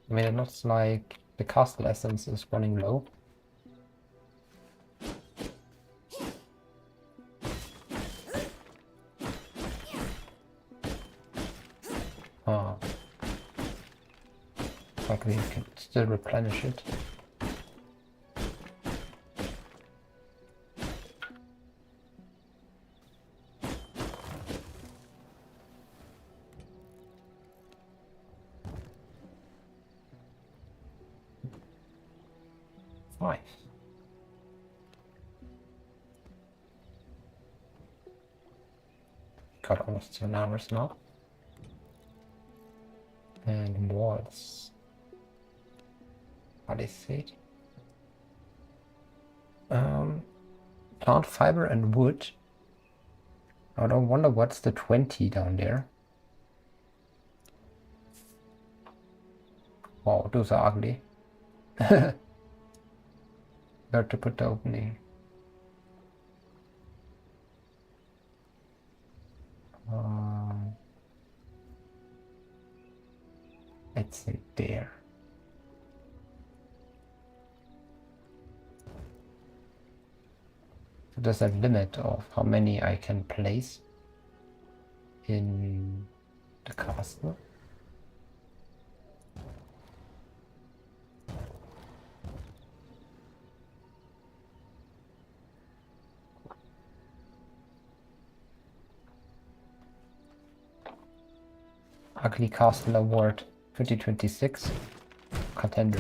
Speaker 1: I mean, it looks like the castle essence is running low. Ah. Luckily, you can still replenish it. 5. Got almost 7 hours now. And walls. What is it? Plant fiber and wood. I don't wonder what's the 20 down there. Wow, those are ugly. Where to put the opening? It's in there. So there's a limit of how many I can place in the castle. Ugly Castle Award 2026 contender.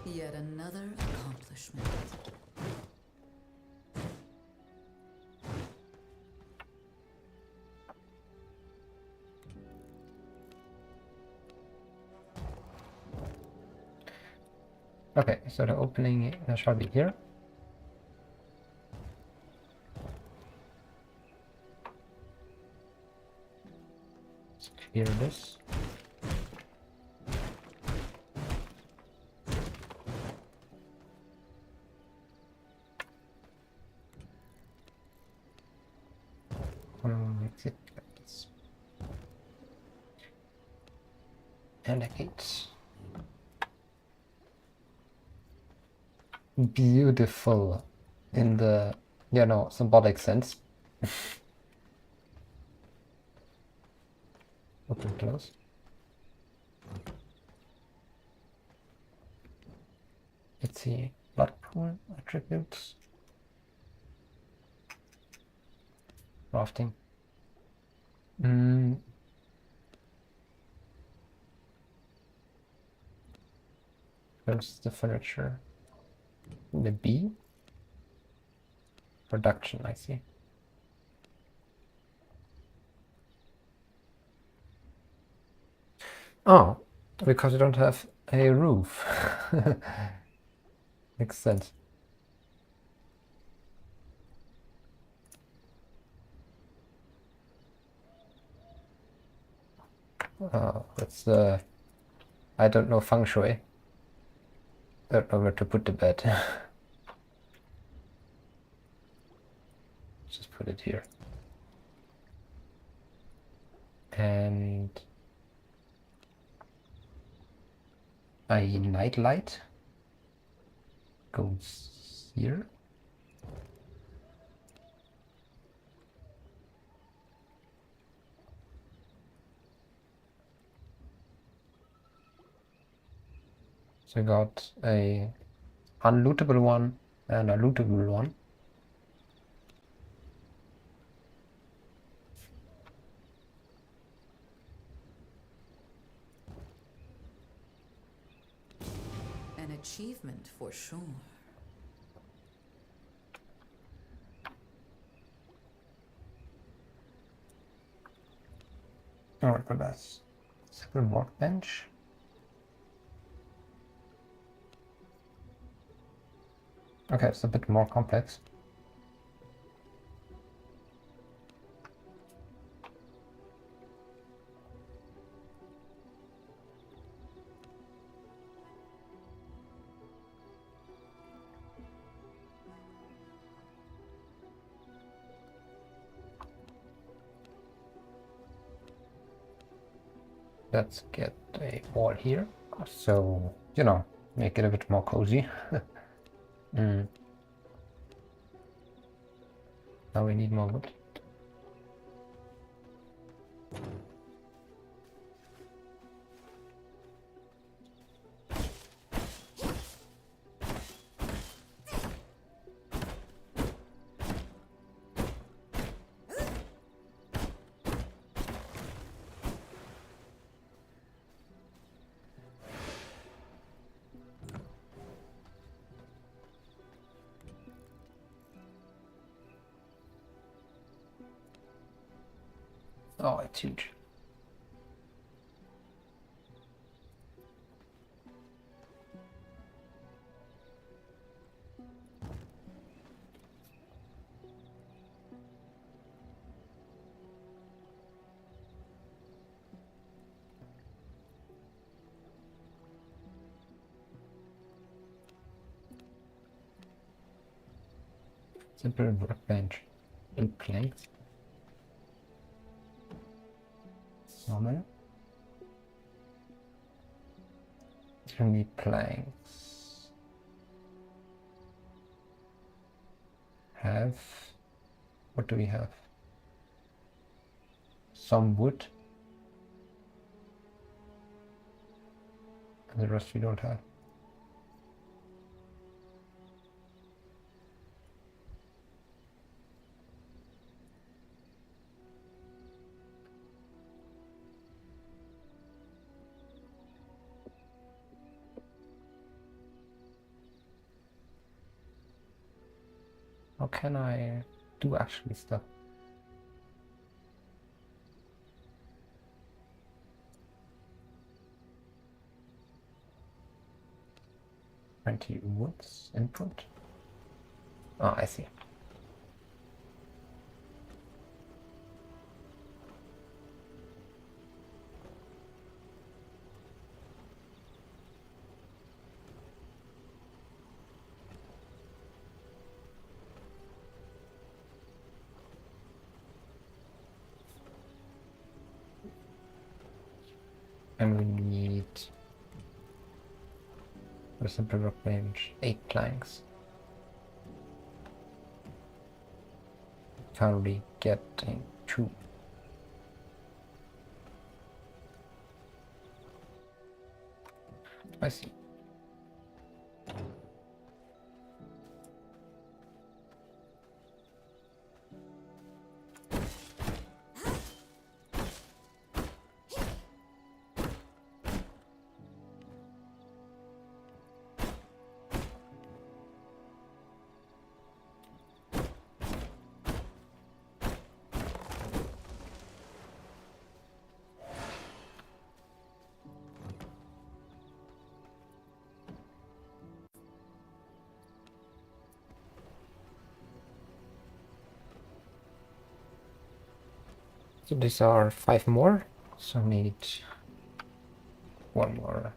Speaker 3: Yet another accomplishment.
Speaker 1: Okay, so the opening shall be here. Let's clear this. Exit like this. And a gate. Beautiful in the, you know, symbolic sense. Open, close. Let's see, blood pool attributes. Crafting. Where's the furniture? The B? Production, I see. Oh, because you don't have a roof. Makes sense. That's I don't know feng shui. Don't know where to put the bed. Just put it here. And a night light goes here. So I got a unlootable one and a lootable one.
Speaker 3: An achievement for sure.
Speaker 1: Alright, but that's separate workbench. Okay, it's a bit more complex. Let's get a wall here, so, you know, make it a bit more cozy. Now we need more wood. Oh, it's huge. Simple workbench. 8 planks. Normal. 3 planks. Have... What do we have? Some wood. And the rest we don't have. How can I do actually stuff? Woods input. Oh, I see. And we need a simple workbench, 8 planks. Currently getting 2. I see. So these are 5 more, so I need 1 more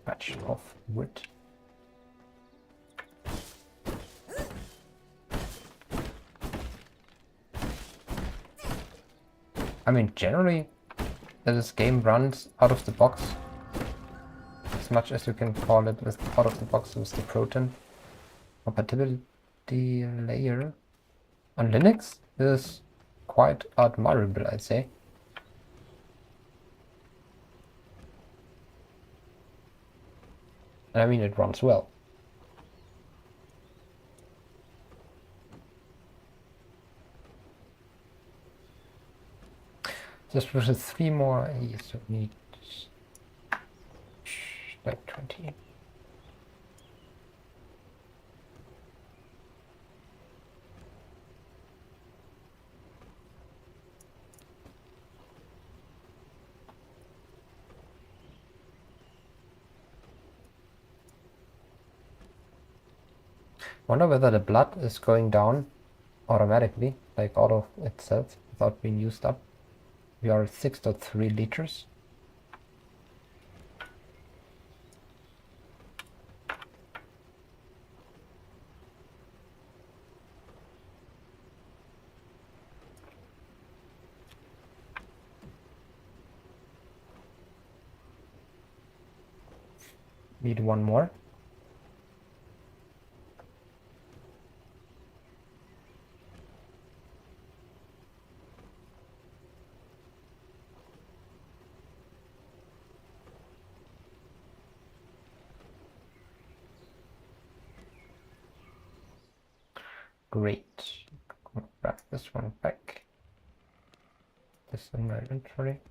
Speaker 1: patch of wood. I mean, generally, this game runs out of the box, as much as you can call it with out of the box with the Proton compatibility layer. On Linux is quite admirable, I'd say. And I mean, it runs well. This pushes 3 more, so we need like 20. Wonder whether the blood is going down automatically, like out of itself, without being used up. We are at 6.3 liters. Need 1 more. Great. Grab this one back. This in my inventory.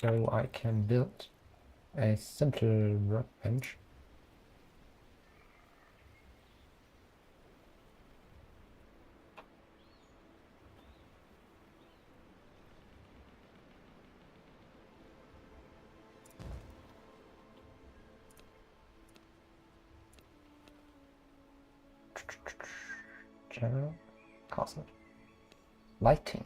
Speaker 1: So I can build a simple workbench. General castle. Lighting.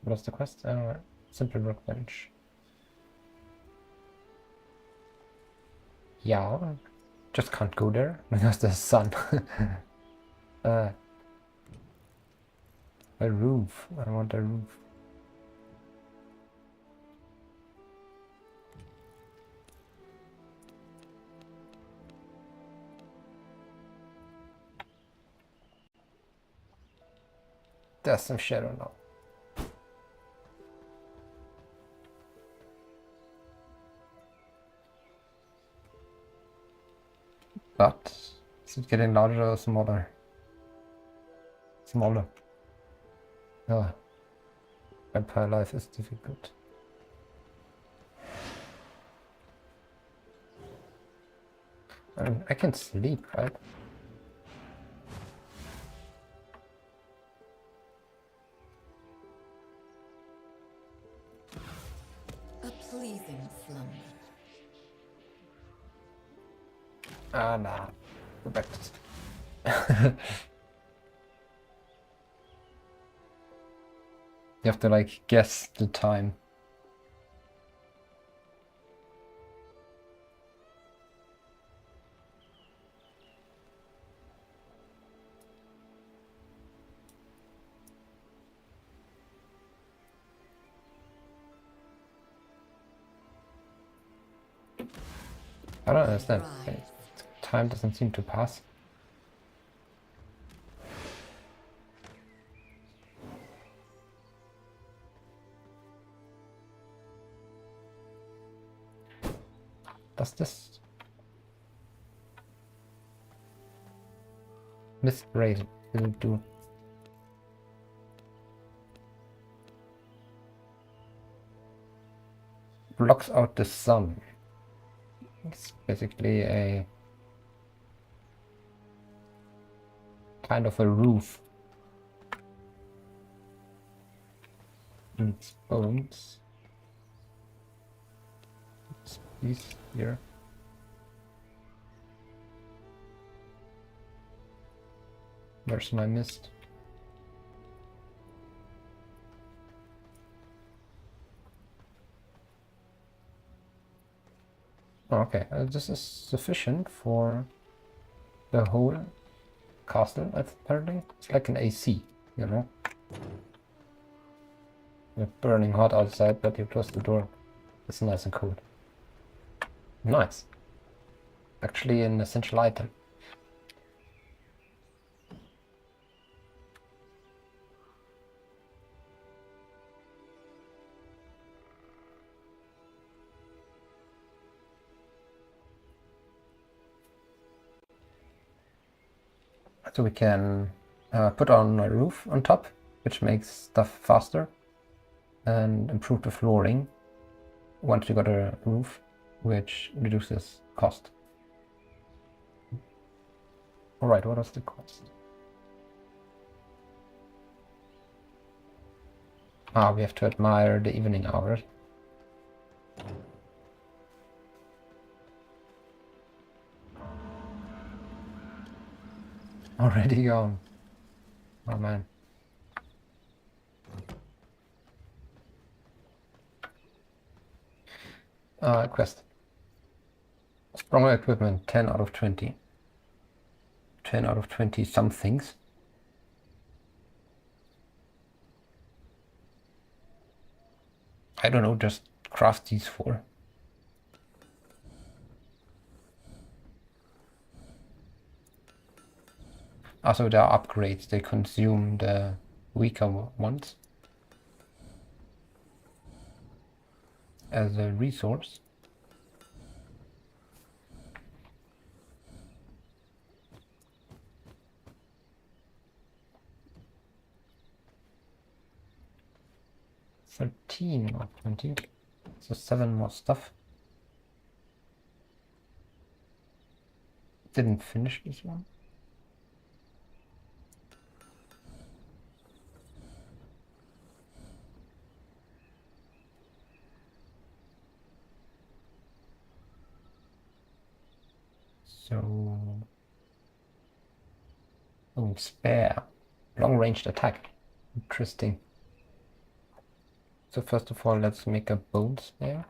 Speaker 1: What's the quest? Simple workbench. Yeah, just can't go there because there's sun. A roof. I want a roof. There's some shadow now. But is it getting larger or smaller? Smaller. Oh, vampire life is difficult. I mean, I can sleep, right?
Speaker 3: A pleasing slumber.
Speaker 1: Ah, nah. Go back to sleep. You have to like guess the time. I don't understand.
Speaker 3: Rise.
Speaker 1: Time doesn't seem to pass. Does this mist ray will do? Blocks out the sun. It's basically a kind of a roof. It's bones. It's these here. Where's my mist? Okay, this is sufficient for the whole castle, apparently. It's like an AC, you know? You're burning hot outside, but you close the door. It's nice and cool. Nice. Actually an essential item. So we can put on a roof on top, which makes stuff faster, and improve the flooring once you got a roof, which reduces cost. Alright, what was the cost? Ah, we have to admire the evening hours. Already gone. Oh man. Quest. Stronger equipment, 10 out of 20. 10 out of 20 somethings. I don't know, just craft these for. Also, there are upgrades, they consume the weaker ones as a resource. $13 or 20, so 7 more stuff. Didn't finish this one. So, oh, spare. Long-ranged attack. Interesting. So first of all, let's make a bone spare.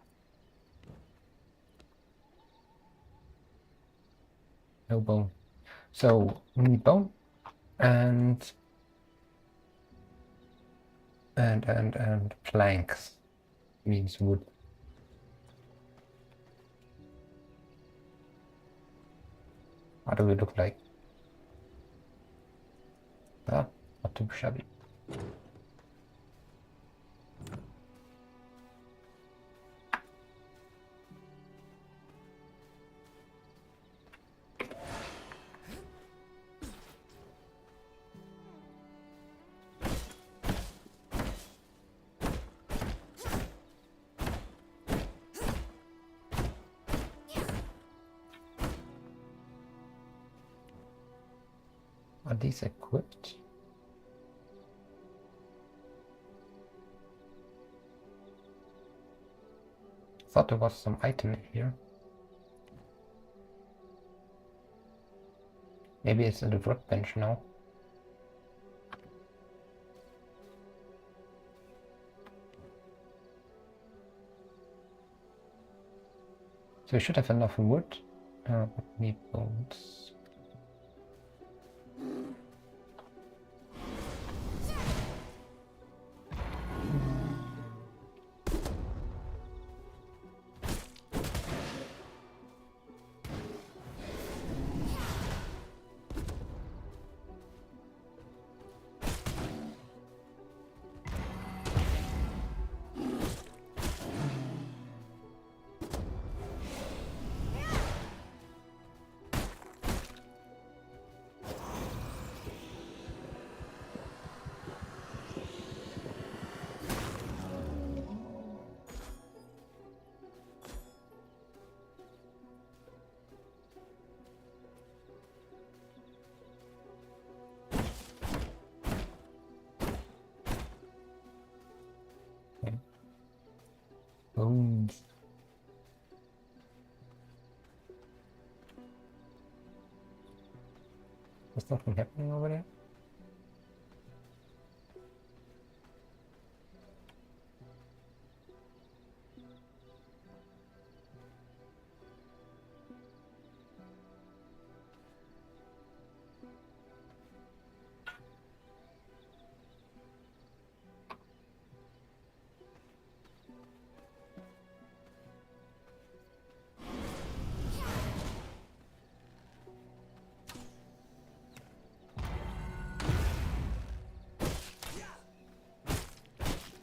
Speaker 1: No bone. So we need bone and planks. Means wood. How do we look like? Ah, not too shabby. Are these equipped? Thought there was some item in here. Maybe it's in the workbench now. So we should have enough wood. But we need bones. Okay. Bones. Is something happening over there?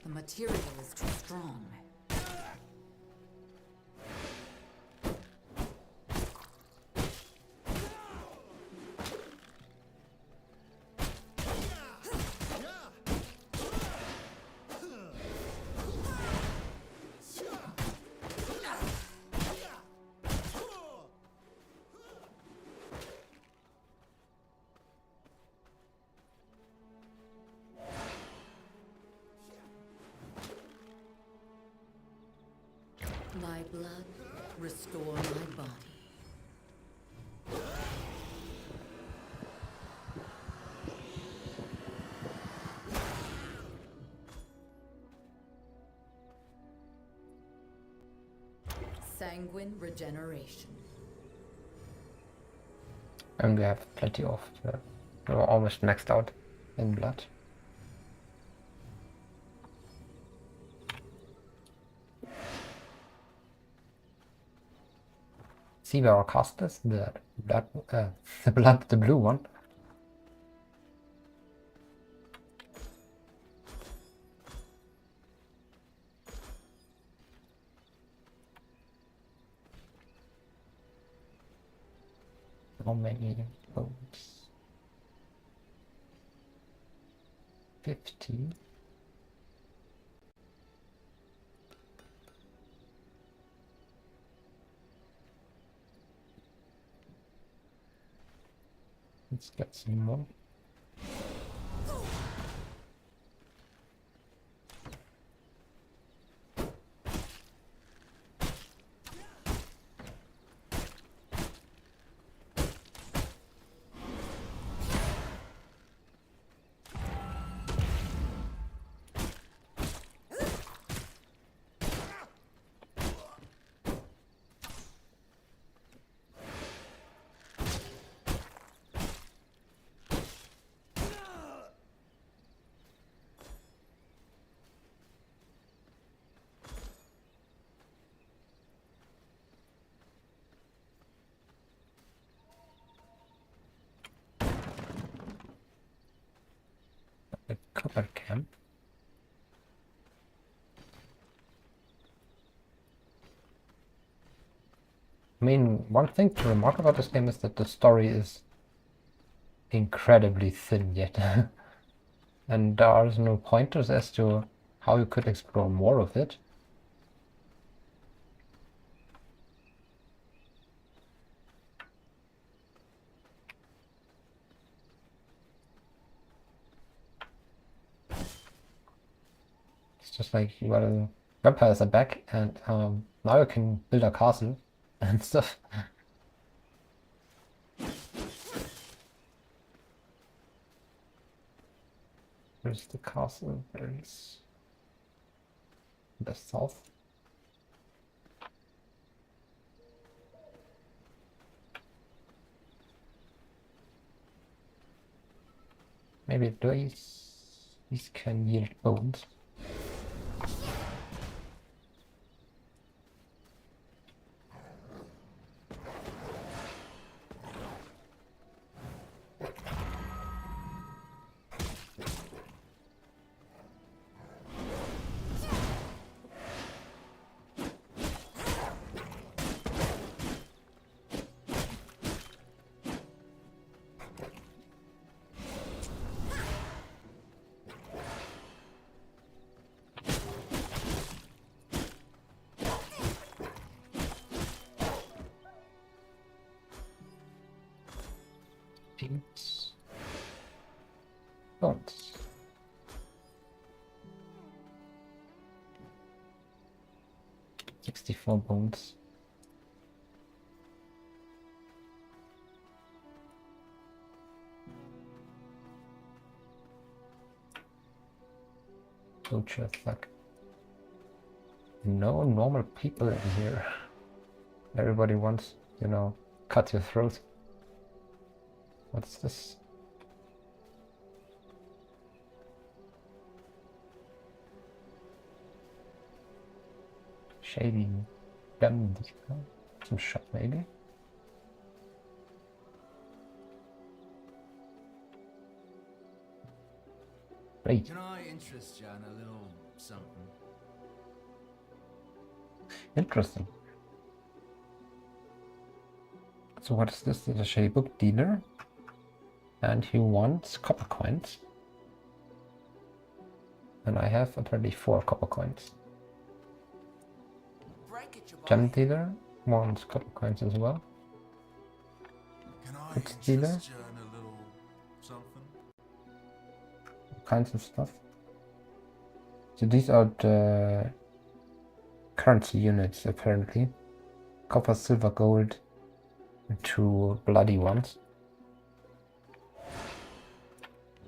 Speaker 3: The material is too strong. My blood, restore my body. Sanguine regeneration.
Speaker 1: And we have plenty of... we're almost maxed out in blood. See where our cast is? The blood, the blue one. How many bones? 50. Let's get some more. Copper camp. I mean, one thing to remark about this game is that the story is incredibly thin yet. And there are no pointers as to how you could explore more of it. It's just like, well, vampires are back and now you can build a castle and stuff. Where's the castle? There is the south. Maybe these can yield bones. Bones. $64 bones. Future thug. No normal people in here. Everybody wants, you know, cut your throat. What's this? Shady gun decal. Some shot maybe. Great.
Speaker 2: Can I interest you in a little something?
Speaker 1: Interesting. So what is this? This is a shady book dealer. And he wants copper coins. And I have already 4 copper coins. Gem dealer wants copper coins as well.
Speaker 2: Can I
Speaker 1: Goods dealer.
Speaker 2: interest you in a little something?
Speaker 1: All kinds of stuff. So these are the currency units apparently. Copper, silver, gold, and 2 bloody ones.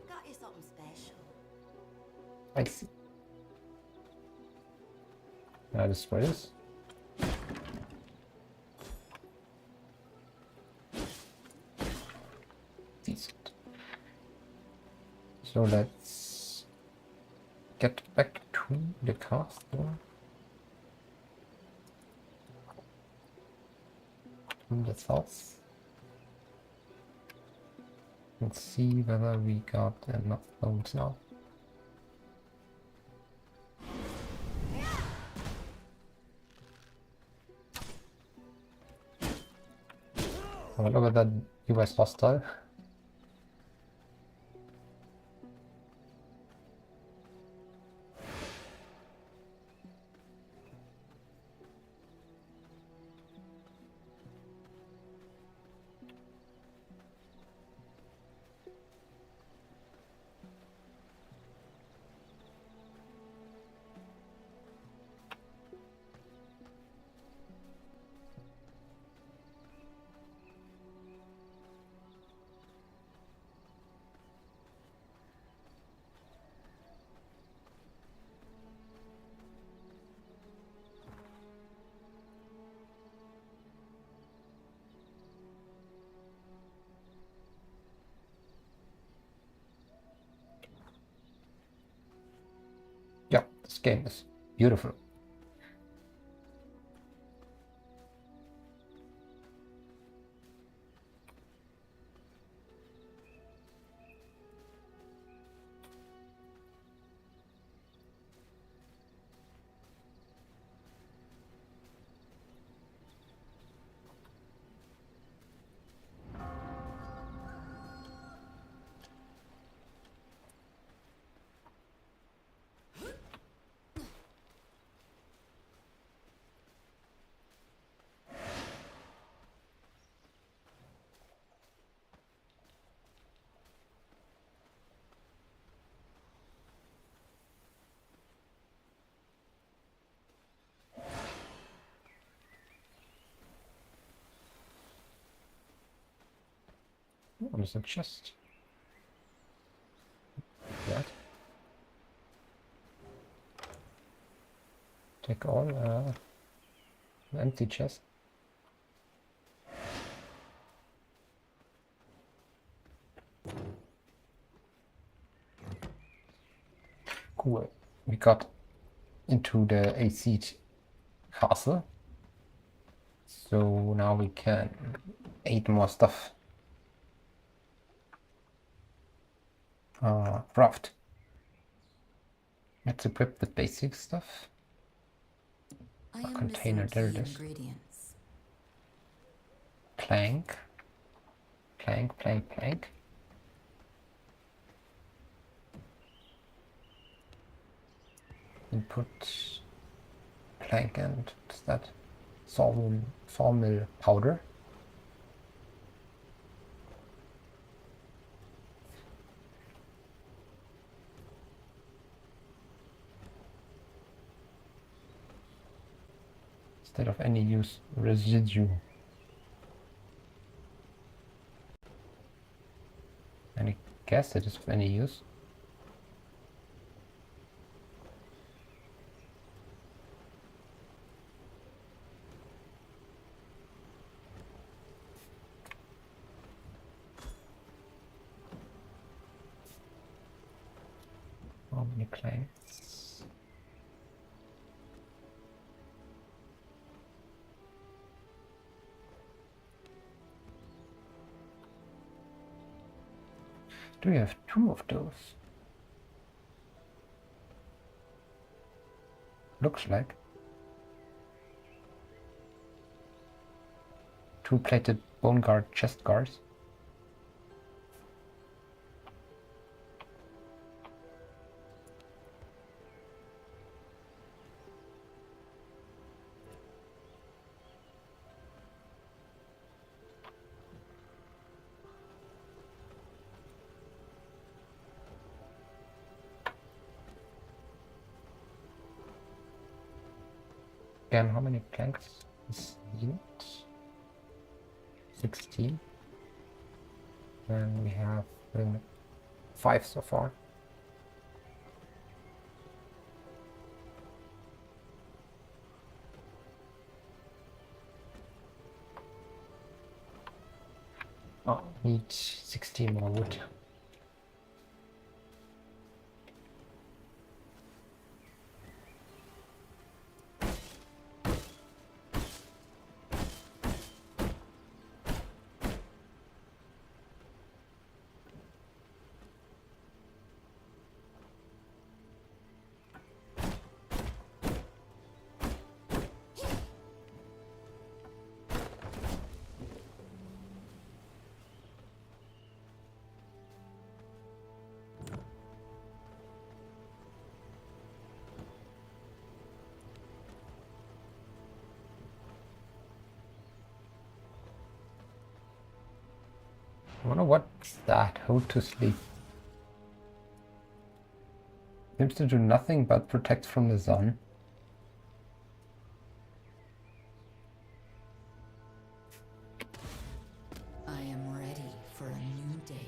Speaker 3: Got you something special.
Speaker 1: I see. Now this way is. Decent. So let's get back to the castle. In the south. Let's see whether we got enough bones now. Oh, look at that US hostile. Yeah, this game is beautiful. Oh, there's a chest. That. Take all, an empty chest. Cool. We got into the AC castle. So now we can eat more stuff. Craft. Let's equip the basic stuff.
Speaker 3: I
Speaker 1: A
Speaker 3: am
Speaker 1: container,
Speaker 3: missing
Speaker 1: there
Speaker 3: key
Speaker 1: it is.
Speaker 3: ingredients.
Speaker 1: Plank. Plank, plank, plank. Input plank and what's that? Sawmill powder. Instead of any use, residue. Any gas that is of any use. How many planks? Do we have 2 of those? Looks like. 2 plated bone guard chest guards. Again, how many planks is it? 16. And we have 5 so far. Oh, need 16 more wood. I wonder what's that? Hold to sleep. Seems to do nothing but protect from the sun.
Speaker 3: I am ready for a new day.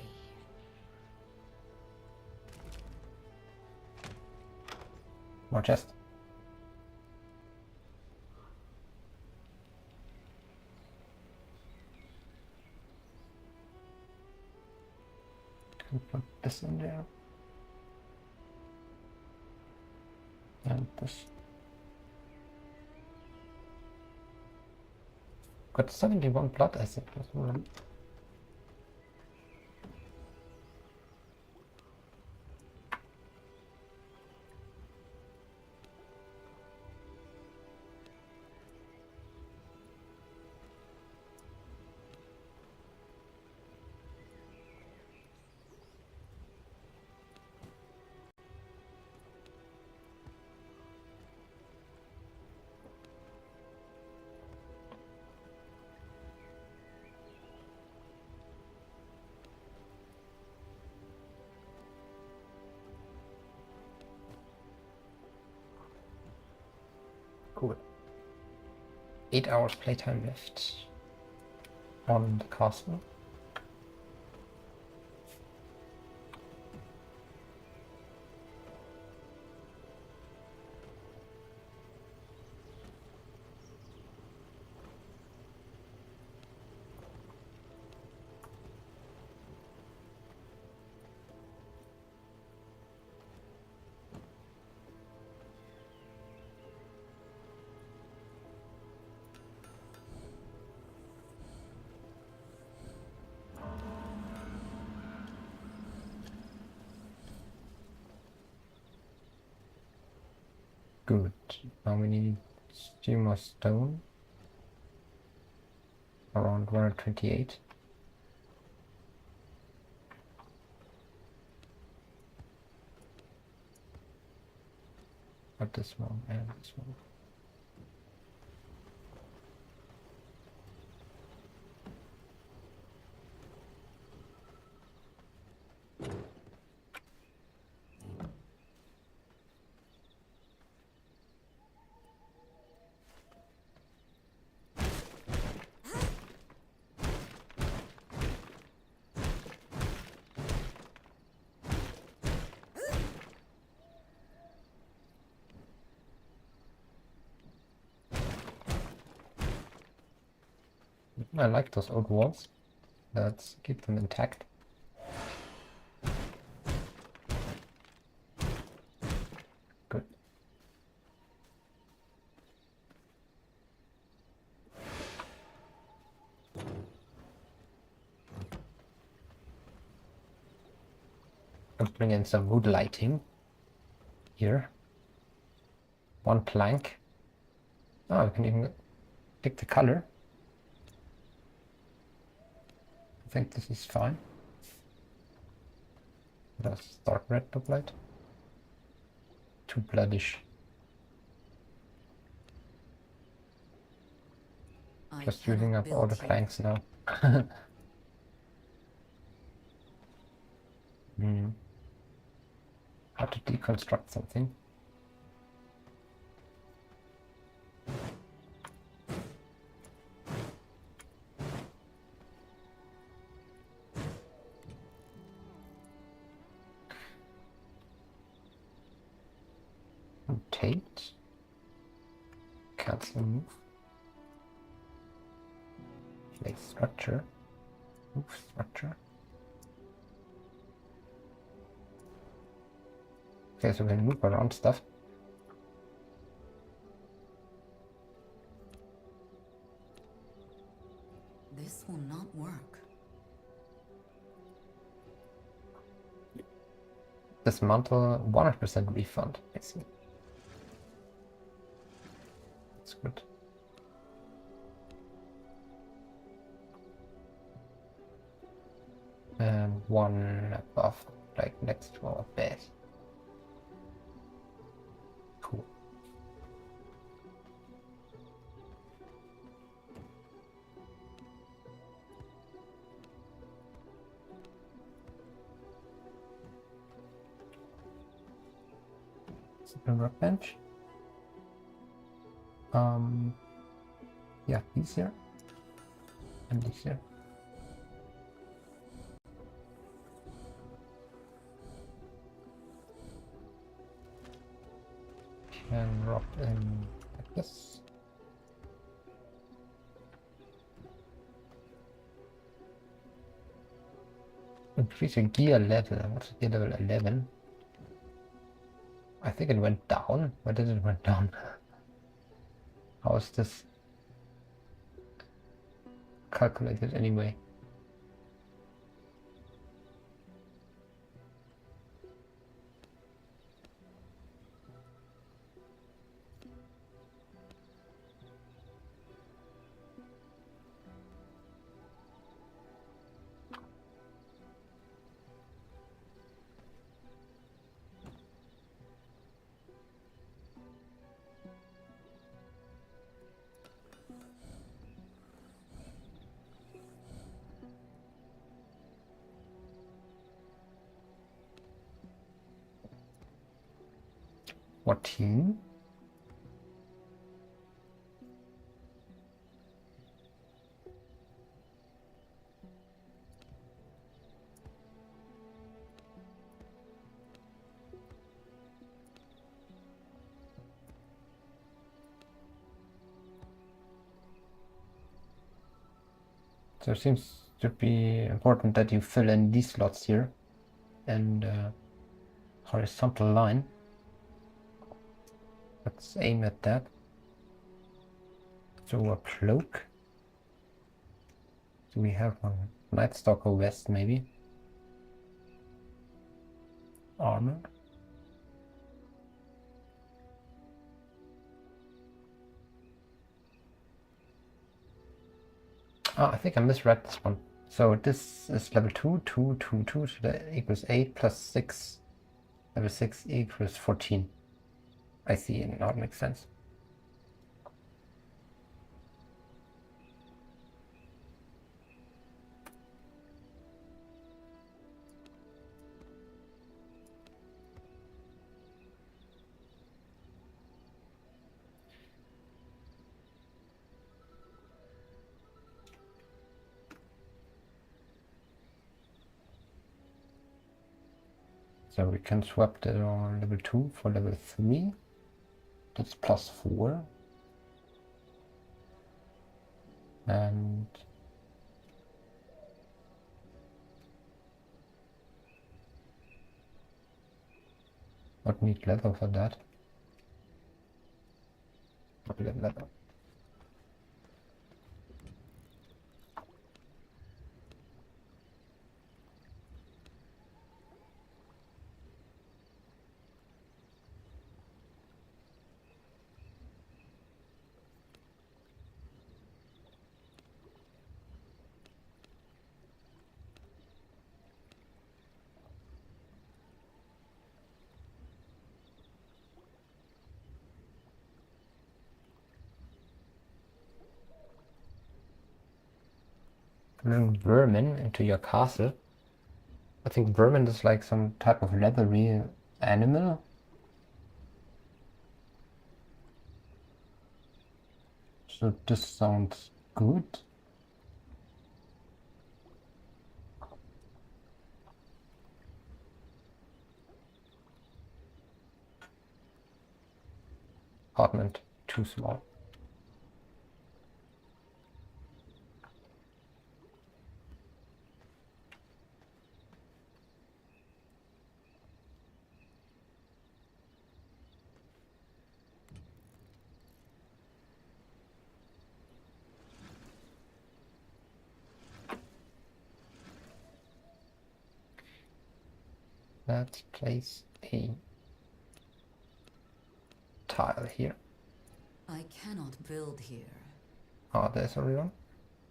Speaker 1: More chest. Can put this in there. And this. Got 71 blood acid. Cool. 8 hours playtime left on the castle. Good. Now we need steamer stone. Around 128. But this one and this one. I like those old walls. Let's keep them intact. Good. Let's bring in some wood lighting here. One plank. Oh, we can even pick the color. I think this is fine. Does dark red look like? Too bloodish.
Speaker 3: I
Speaker 1: Just
Speaker 3: cannot
Speaker 1: using up all
Speaker 3: build
Speaker 1: the
Speaker 3: here.
Speaker 1: planks now. How to deconstruct something. Rotate. Cancel move. Place structure. Move structure. Okay, so we can move around stuff.
Speaker 3: This will not work.
Speaker 1: Dismantle 100% refund. I see. That's good. And one above, like next to our bed. Cool. Open workbench. Yeah, these here. And these here. Can drop in like this. Increase your gear level. What's gear level 11? I think it went down. Why did it went down? How is this calculated anyway? What team? So it seems to be important that you fill in these slots here and horizontal line. Let's aim at that. So a cloak. Do we have one? Night Stalker vest maybe? Armor. Ah, I think I misread this one. So this is level 2, 2, 2, 2, so that equals 8 plus 6. Level 6 equals 14. I see, now it makes sense. So we can swap the level 2 for level 3. That's plus 4. And not need leather for that. Not leather. Bring vermin into your castle. I think vermin is like some type of leathery animal. So this sounds good. Apartment, too small. Let's place a tile here.
Speaker 3: I cannot build here.
Speaker 1: Oh, there's a one.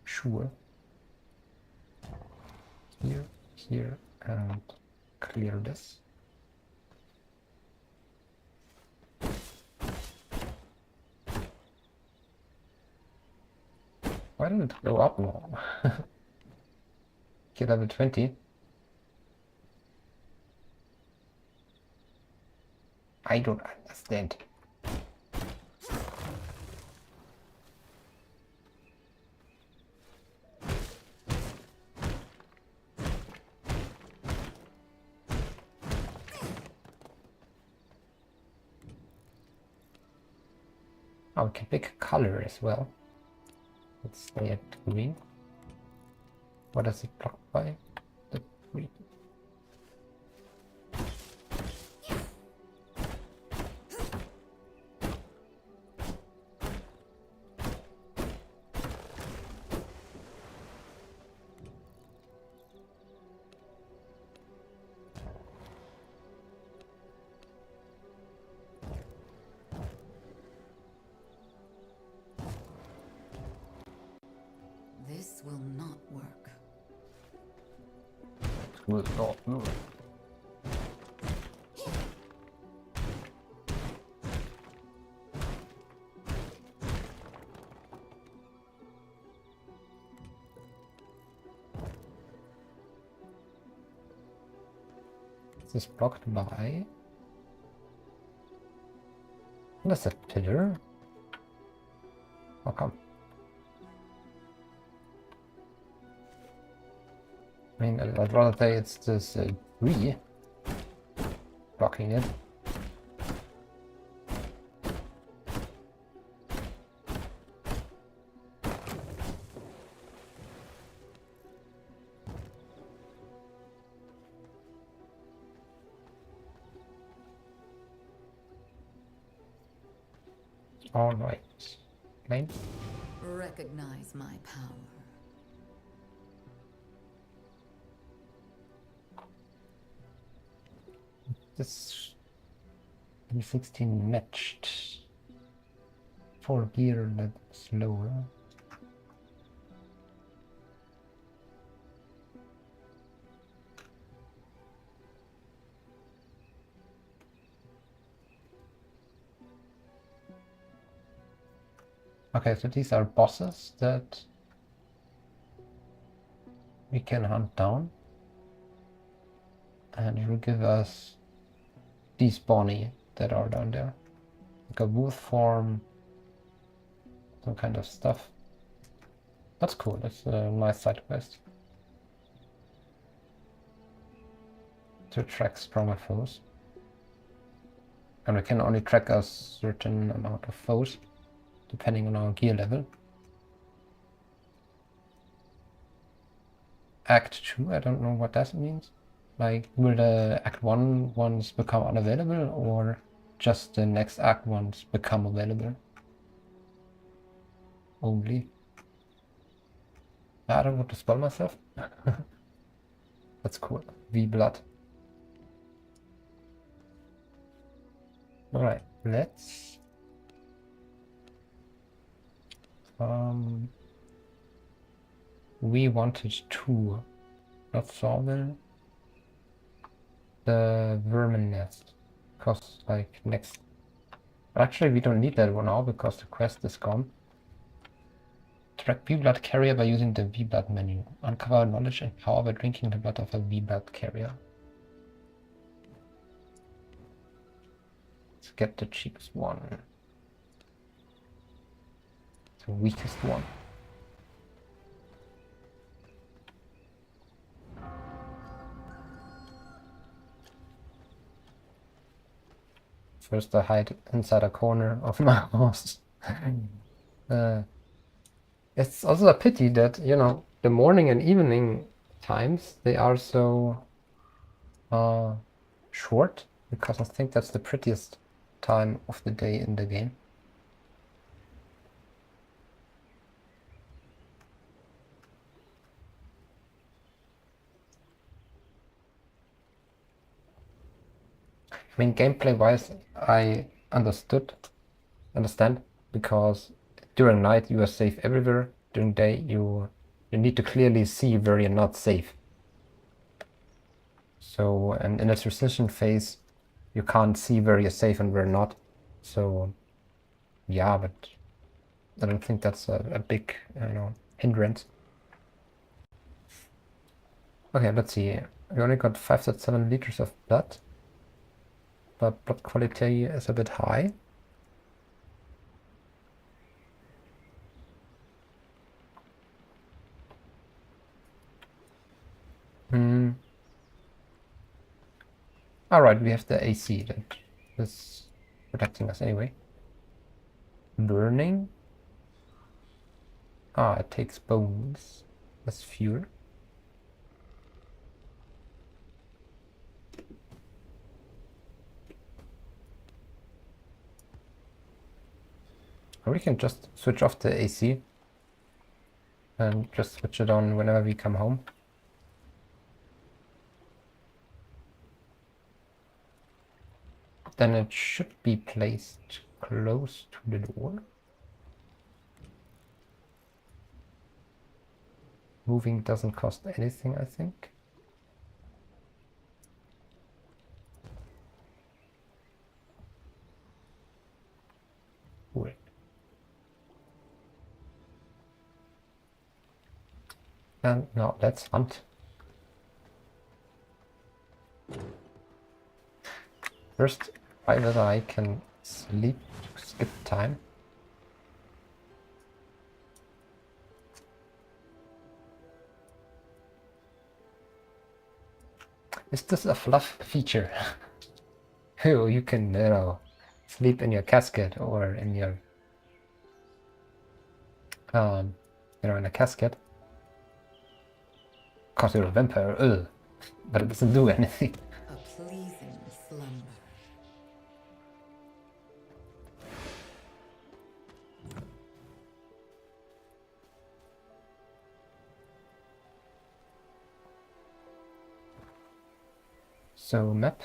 Speaker 1: Sure. Here, here, and clear this. Why didn't it go up more? Okay, level 20. I don't understand. Oh, we can pick color as well. Let's stay at green. What does it block by? The green.
Speaker 3: This will not work.
Speaker 1: It will not move. This is blocked by... That's a pillar. How come? I mean, I'd rather say it's this tree blocking it. All right. Lane.
Speaker 3: Recognize my power.
Speaker 1: This 16 matched. 4 gear, that's lower. Okay, so these are bosses that we can hunt down. And it will give us these Bonnie that are down there. Like a wolf form, some kind of stuff. That's cool, that's a nice side quest. To track stronger foes. And we can only track a certain amount of foes, depending on our gear level. Act 2, I don't know what that means. Like, will the Act 1 ones become unavailable, or just the next Act ones become available? Only. I don't want to spoil myself. That's cool. V-Blood. Alright, let's... we wanted to, not Sawmill, the Vermin Nest. Because, like, next... Actually, we don't need that one now, because the quest is gone. Track V-Blood carrier by using the V-Blood menu. Uncover knowledge and power by drinking the blood of a V-Blood carrier. Let's get the cheapest one. The weakest one. First I hide inside a corner of my house. It's also a pity that, you know, the morning and evening times, they are so short, because I think that's the prettiest time of the day in the game. I mean, gameplay-wise, I understand, because during night you are safe everywhere. During day you need to clearly see where you're not safe. So, and in a transition phase, you can't see where you're safe and where not. So, yeah, but I don't think that's a big, you know, hindrance. Okay, let's see. We only got 5.7 liters of blood, but blood quality is a bit high. Alright, we have the AC that is protecting us anyway. Burning. Ah, it takes bones as fuel. Or we can just switch off the AC and just switch it on whenever we come home. Then it should be placed close to the door. Moving doesn't cost anything, I think. Cool. And now let's hunt. First, try whether I can sleep to skip time. Is this a fluff feature? Oh, you can, you know, sleep in your casket or in your, you know, in a casket. Cause you're a vampire, ugh. But it doesn't do anything.
Speaker 3: A pleasing slumber.
Speaker 1: So map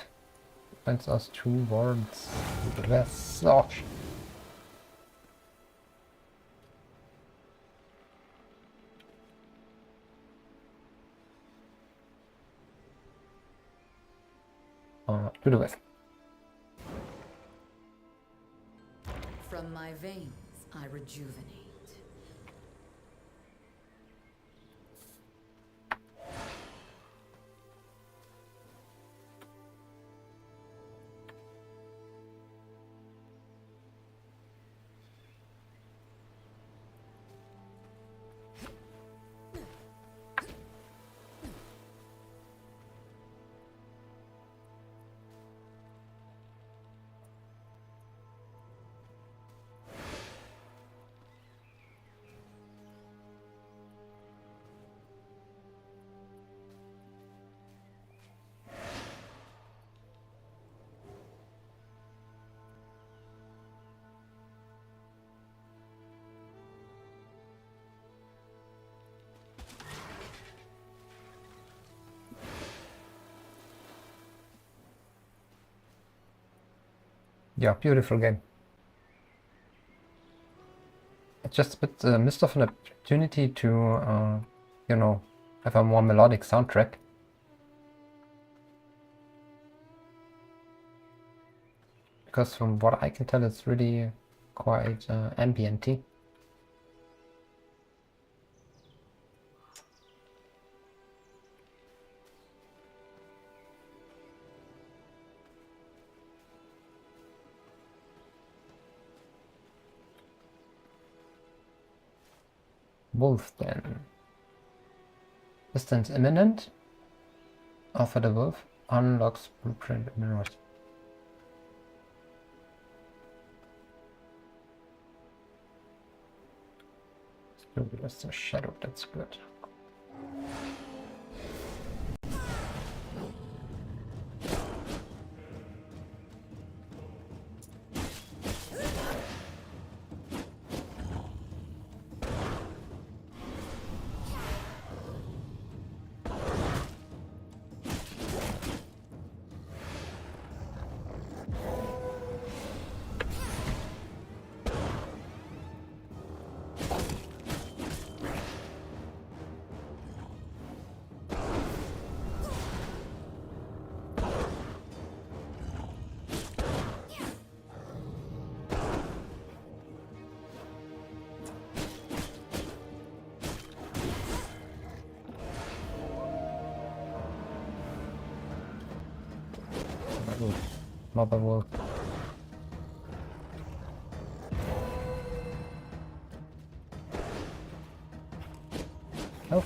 Speaker 1: points us towards the west. Oh. To the west.
Speaker 3: From my veins I rejuvenate.
Speaker 1: Yeah, beautiful game. It's just a bit missed of an opportunity to, you know, have a more melodic soundtrack. Because from what I can tell, it's really quite ambient-y. Wolf then. Distance imminent. Offer the wolf. Unlocks blueprint mirrors. Still there's a shadow, that's good. Mother wolf. Oh.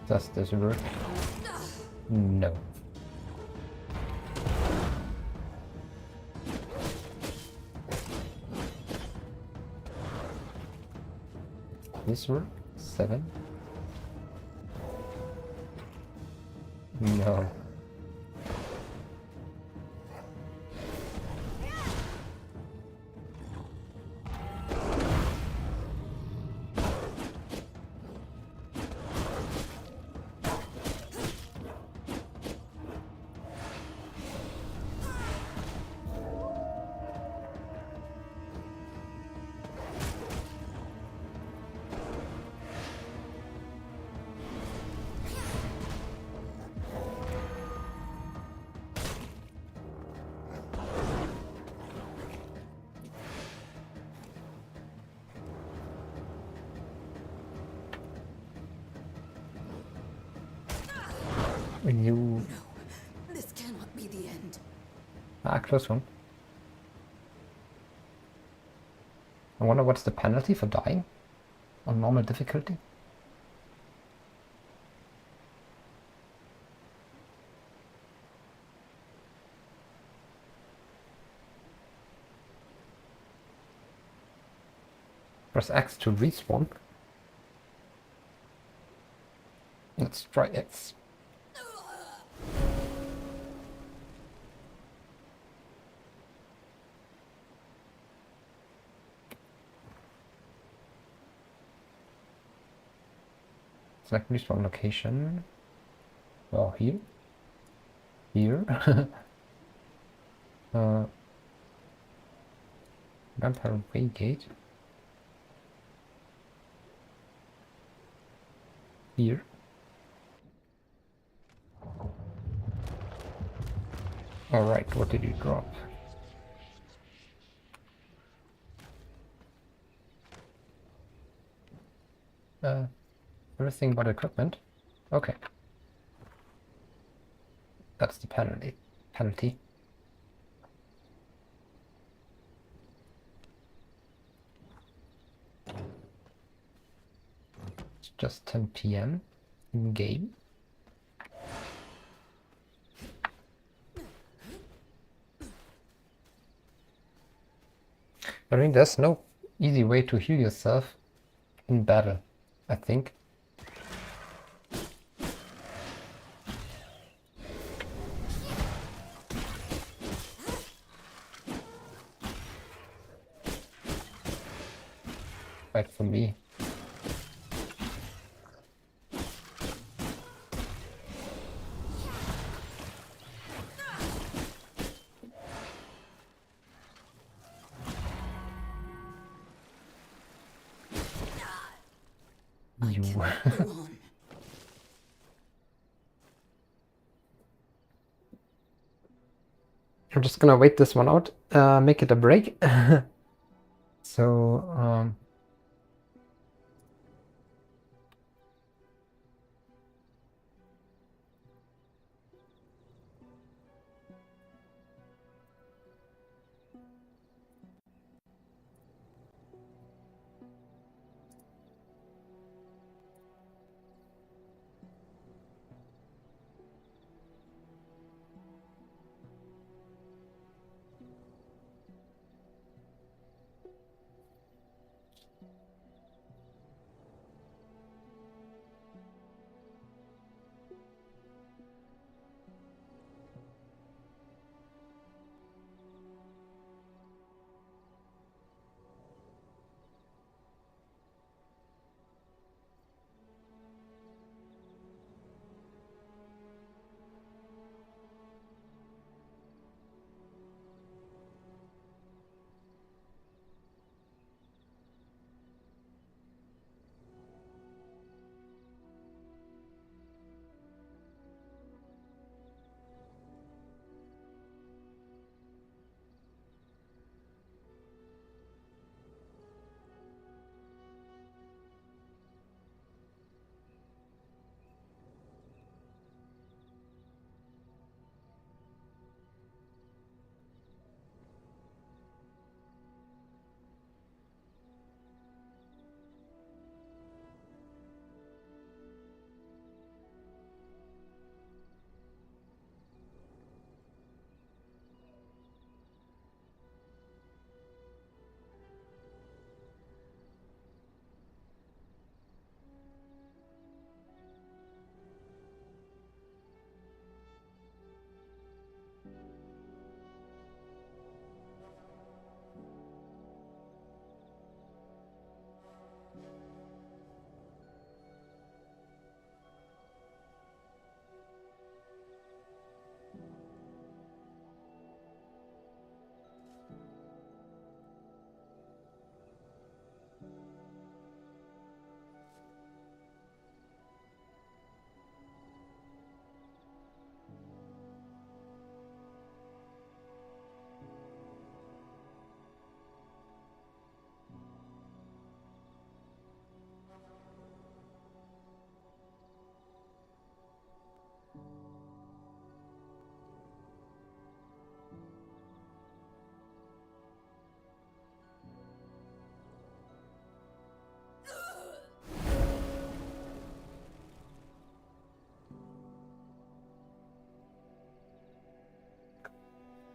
Speaker 1: Does this work? No. This work? 7? No. You...
Speaker 3: No, this cannot be the end.
Speaker 1: Ah, close one. I wonder what's the penalty for dying on normal difficulty? Press X to respawn. Let's try X. Select respawn location. Well, here. Here. Vampire Waygate. Here. Alright, what did you drop? Everything but equipment. Okay. That's the penalty. It's just 10 p.m. in game. I mean, there's no easy way to heal yourself in battle, I think. Right, for me. You.
Speaker 3: Go on.
Speaker 1: I'm just gonna wait this one out, make it a break. So,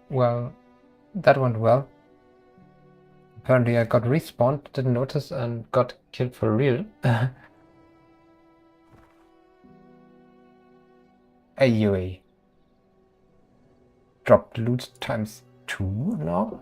Speaker 1: well, that went well. Apparently I got respawned, didn't notice, and got killed for real. AUA. Dropped loot times 2 now?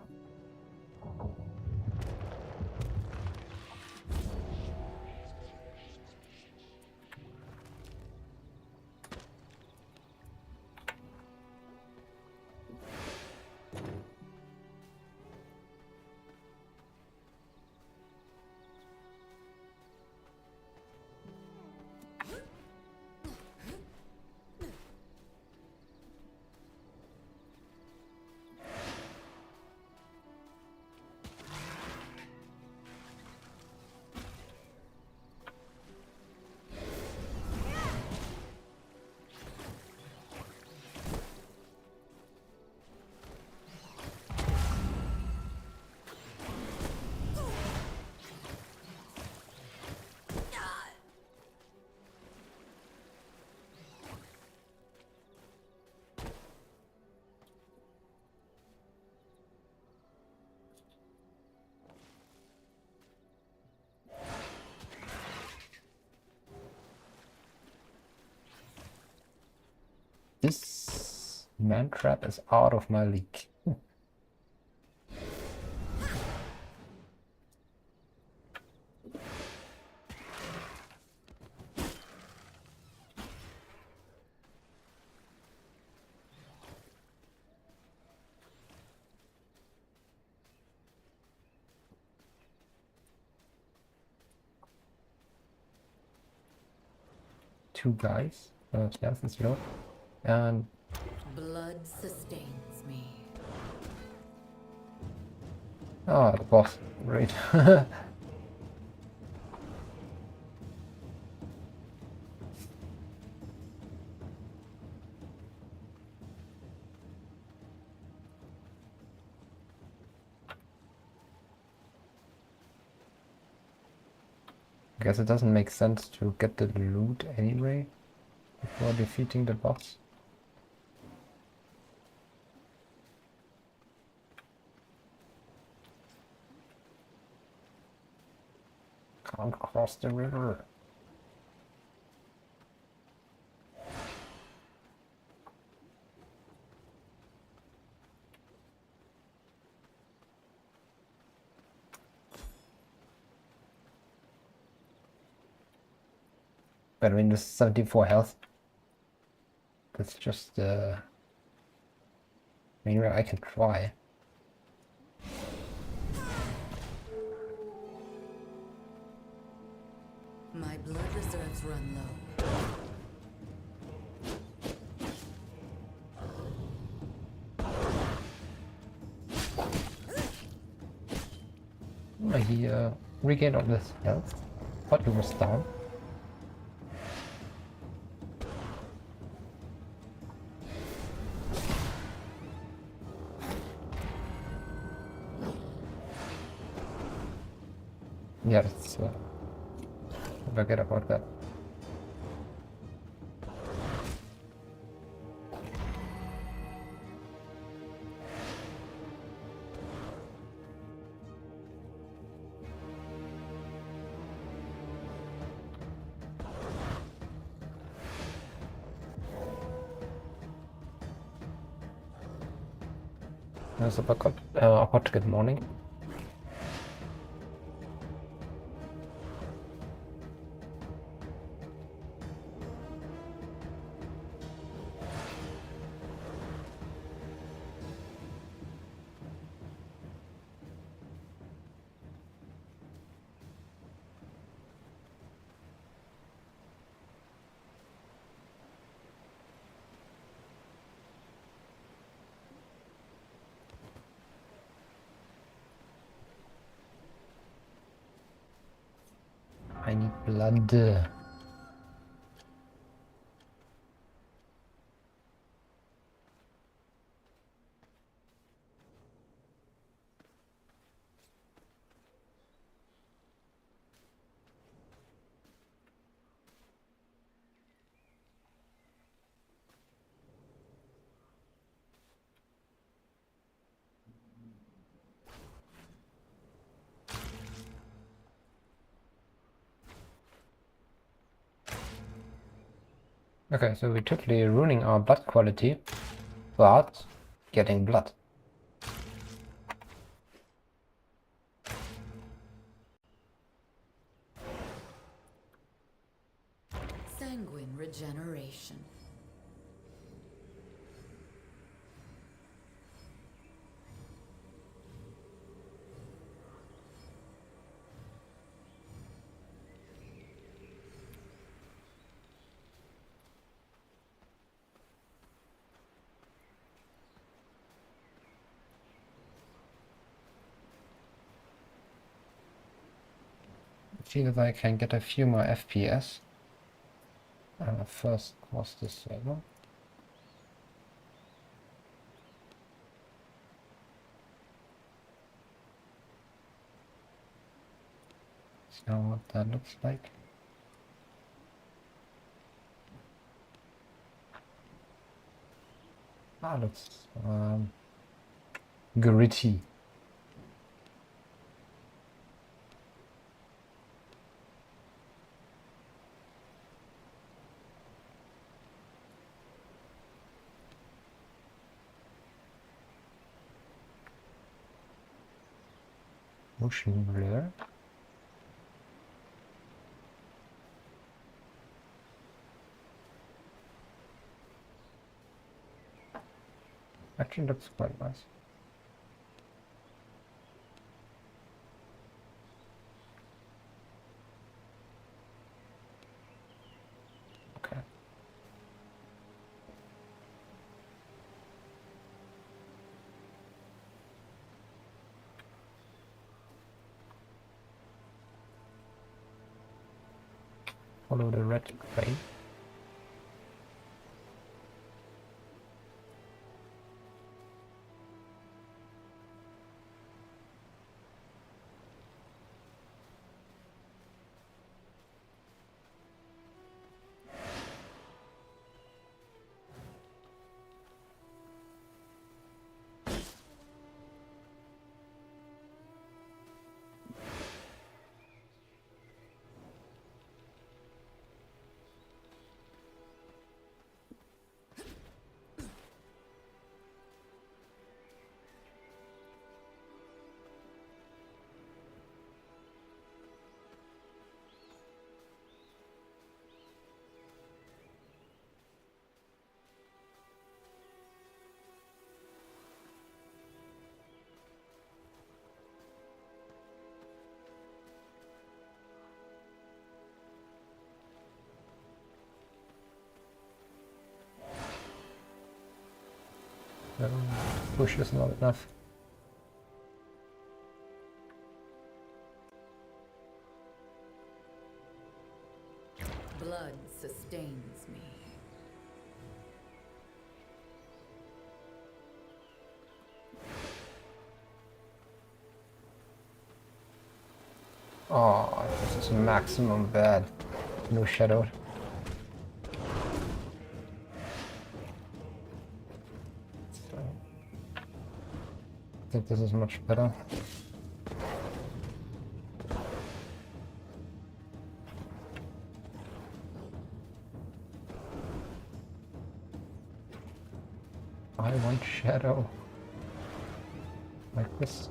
Speaker 1: This man trap is out of my league. 2 guys. Yes, it's low. And
Speaker 3: Blood sustains me.
Speaker 1: the boss. Great. Guess it doesn't make sense to get the loot anyway before defeating the boss. Can't cross the river. But I mean, this 74 health. That's just I mean, I can try.
Speaker 3: My blood reserves run low.
Speaker 1: He regained all this health. Thought he was down. Yeah, let's forget about that. There's a hot good morning. I need blood. Okay, so we're totally ruining our blood quality, but getting blood.
Speaker 3: Sanguine regeneration.
Speaker 1: I feel that I can get a few more FPS. First was this server. So what that looks like. Looks gritty. Motion blur. Actually looks quite nice. Okay. Follow the red train. Push is not enough.
Speaker 3: Blood sustains me.
Speaker 1: Oh, this is maximum bad. No shadow. So, I think this is much better. I want shadow. Like this.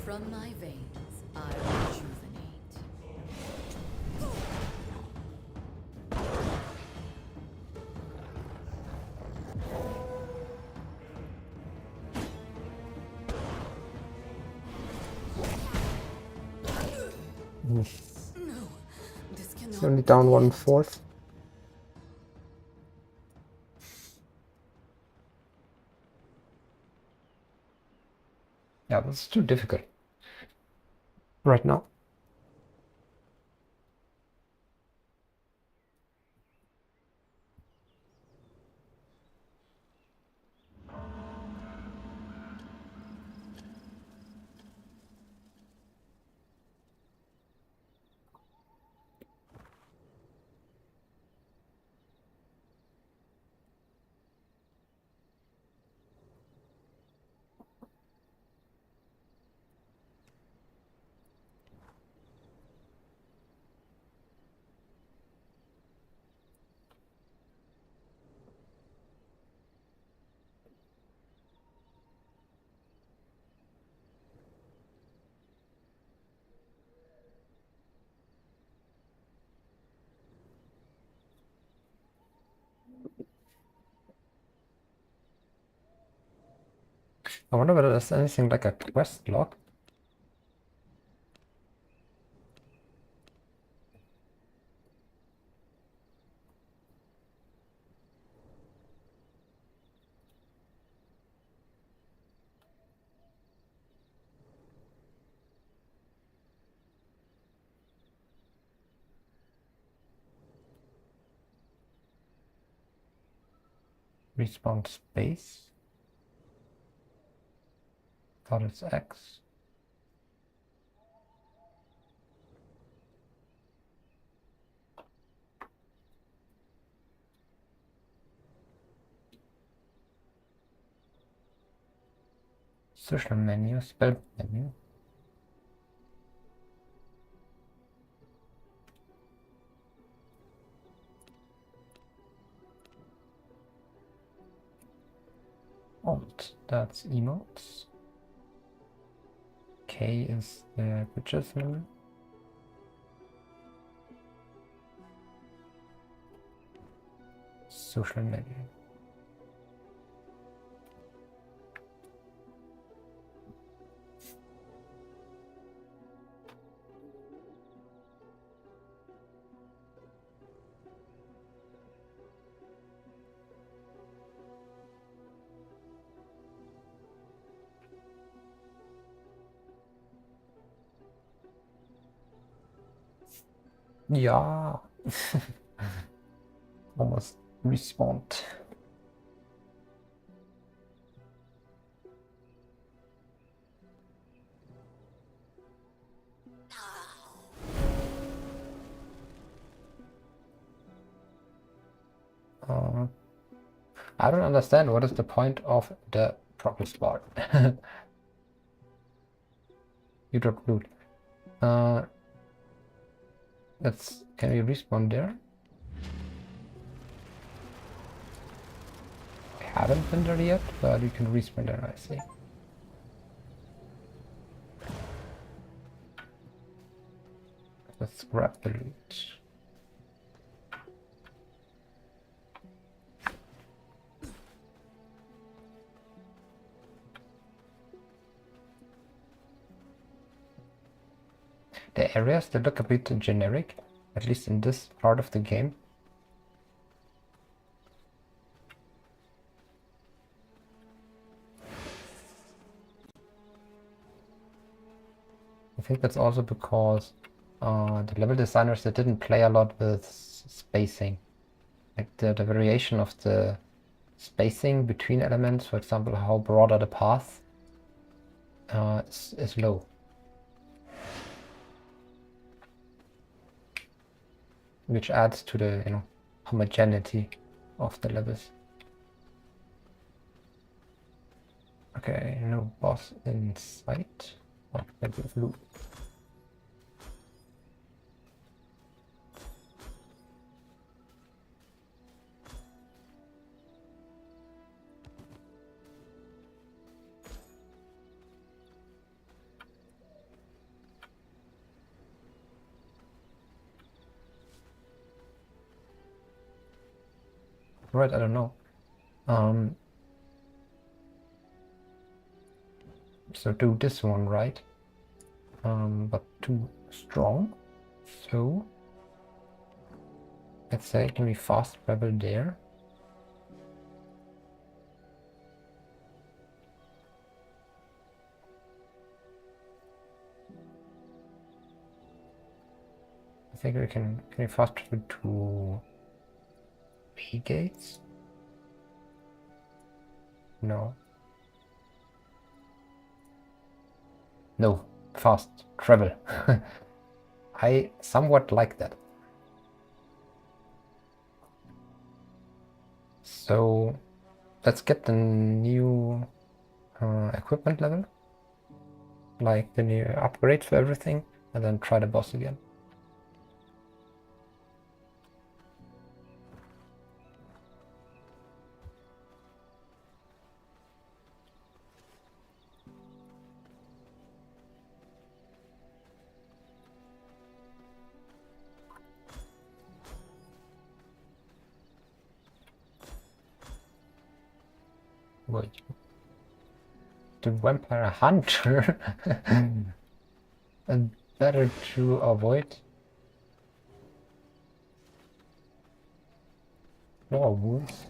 Speaker 3: From my veins, I rejuvenate. No, this
Speaker 1: It's
Speaker 3: cannot
Speaker 1: only
Speaker 3: be
Speaker 1: down
Speaker 3: it.
Speaker 1: 1/4. Yeah, that's too difficult right now. I wonder whether there's anything like a quest log. Respawn space. Thought it's X. Social menu, spell menu. Alt, that's emotes. K is the pictures menu. Social menu. Ja. Almost respawned. I don't understand what is the point of the progress bar. You dropped loot. Can we respawn there? I haven't been there yet, but you can respawn there, I see. Let's grab the loot. The areas, they look a bit generic, at least in this part of the game. I think that's also because the level designers, they didn't play a lot with spacing. Like the variation of the spacing between elements, for example, how broad are the paths, is low. Which adds to the, homogeneity of the levels. Okay, no boss in sight. Oh, plenty of loot. Right, I don't know. So do this one, right? But too strong. So let's say, can we fast travel there? I think we can we fast travel to B gates? No. No, fast travel. I somewhat like that. So let's get the new equipment level, like the new upgrade for everything, and then try the boss again. Wait, the vampire hunter? And better to avoid more wounds.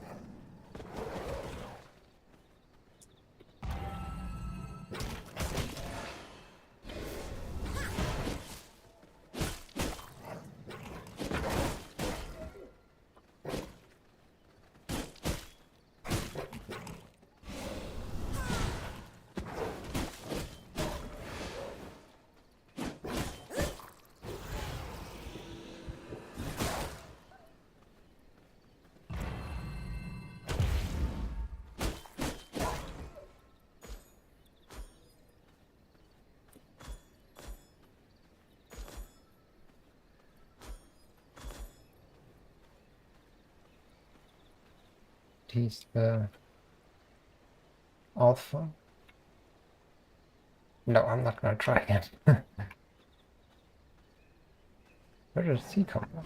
Speaker 1: He's the alpha. No, I'm not gonna try again. Where does he come from?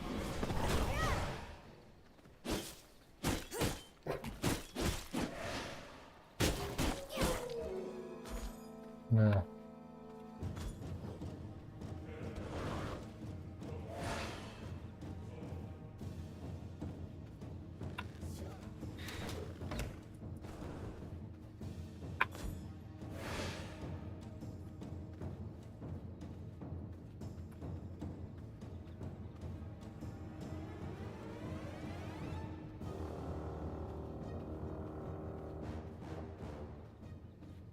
Speaker 1: No.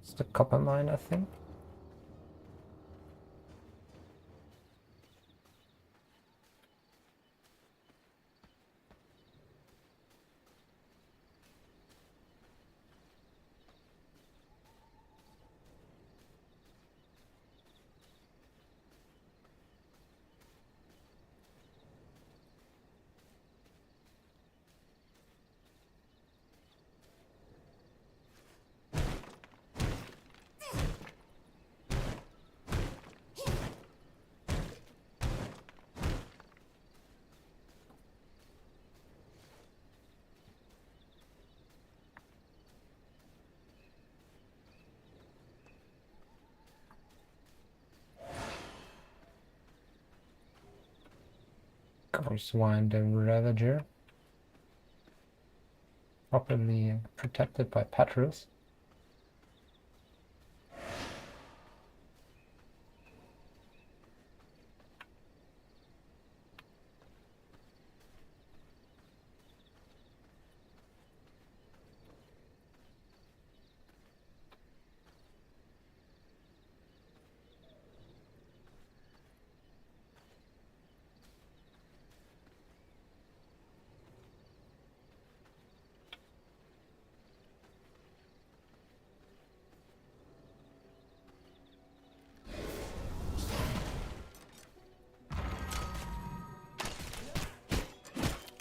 Speaker 1: It's the copper mine, I think. Swine the Ravager. Properly protected by Petrus.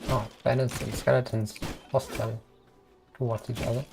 Speaker 1: Oh, bandits and skeletons hostile towards each other.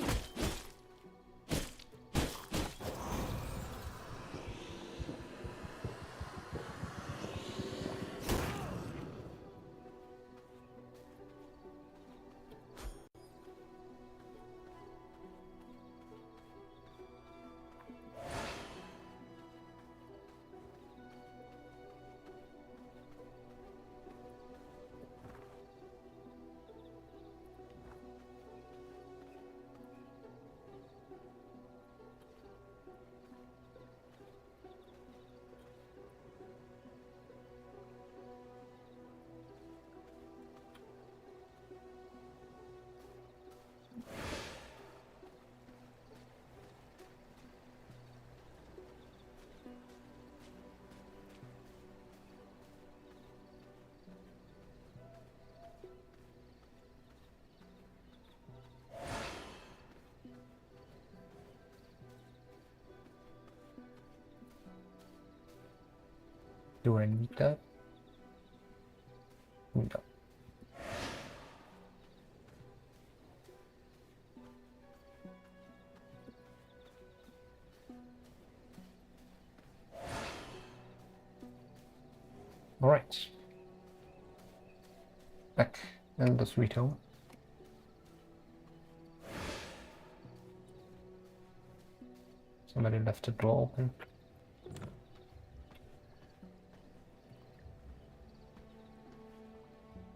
Speaker 1: Do I need that? No. Alright. Back in the sweet home. Somebody left the door open.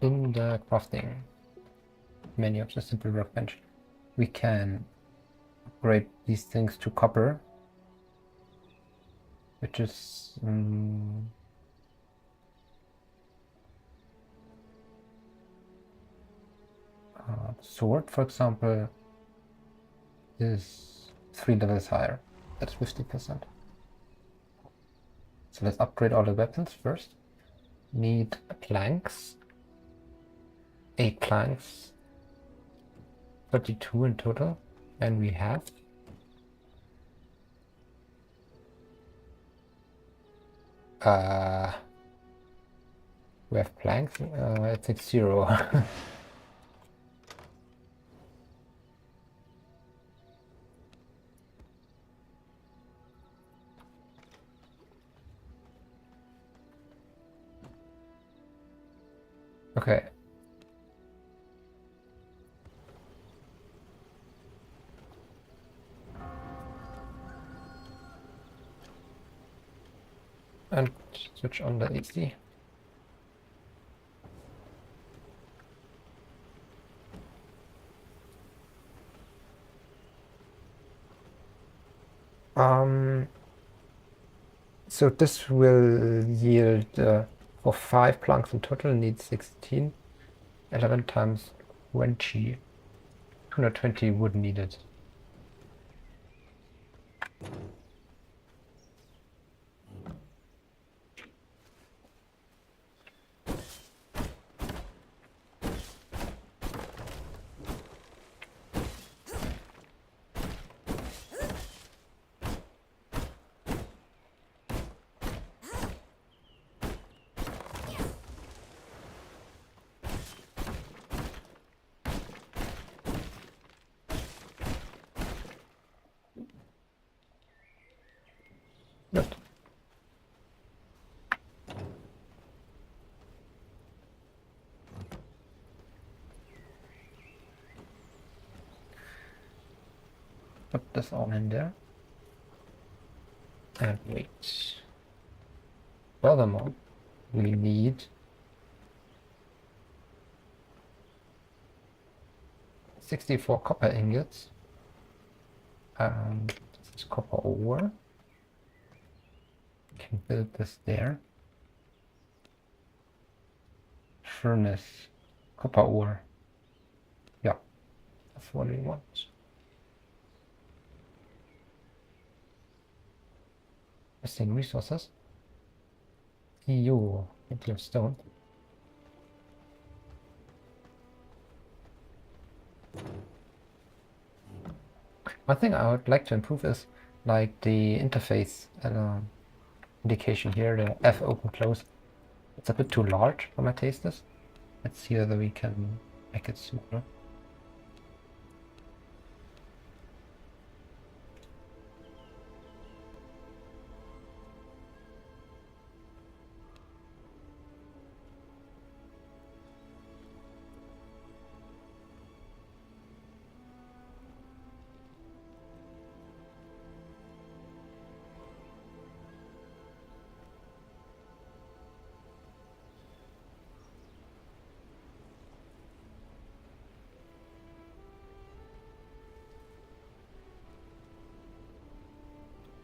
Speaker 1: In the crafting menu of the simple workbench, we can upgrade these things to copper, which is sword, for example, is 3 levels higher. That's 50%. So let's upgrade all the weapons first. Need planks. 8 planks. 32 in total. And we have planks. It's like 0. Okay. And switch on the AC. So this will yield for 5 planks in total, need 16. 11 times 20. 220 wood needed. Good. Put this all in there. And wait. Furthermore, we need 64 copper ingots. And this is copper ore. Can build this there. Furnace, copper ore. Yeah, that's what we want. Missing resources. EU, plenty of stone. One thing I would like to improve is like the interface indication here, the F open close. It's a bit too large for my tastes. Let's see whether we can make it smaller.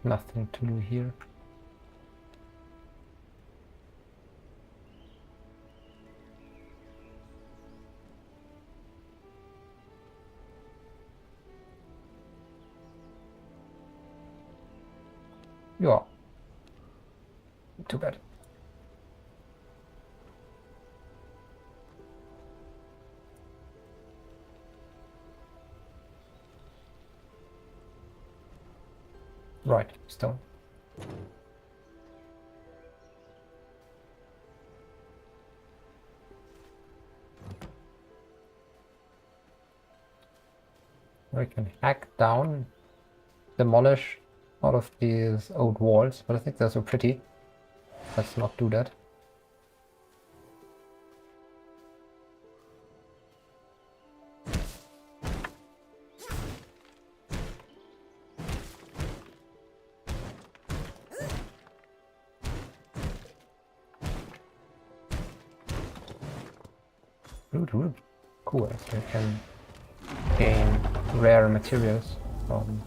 Speaker 1: Nothing to do here. Yeah. Too bad. Right, stone. We can hack down, demolish all of these old walls, but I think they're so pretty. Let's not do that. Root. Cool, so you can gain rare materials from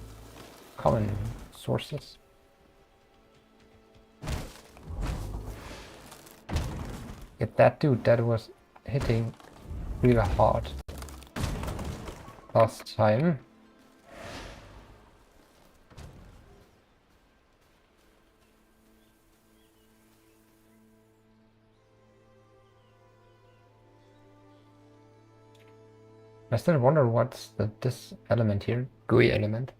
Speaker 1: common sources. Get that dude that was hitting really hard last time. I still wonder what's this element here, GUI element.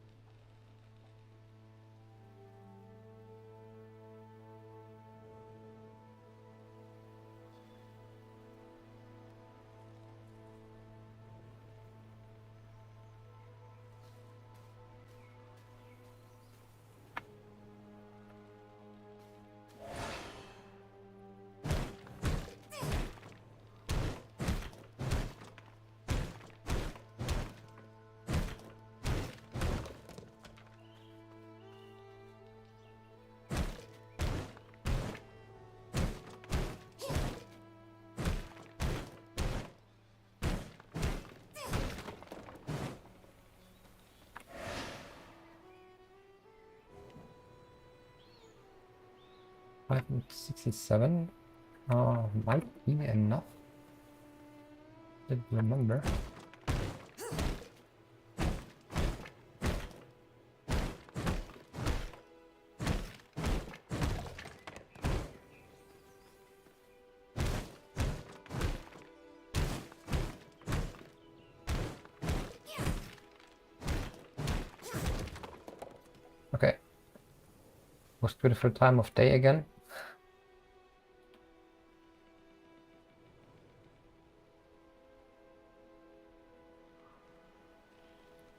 Speaker 1: $567 might be enough. Didn't remember. Okay. Most beautiful time of day again.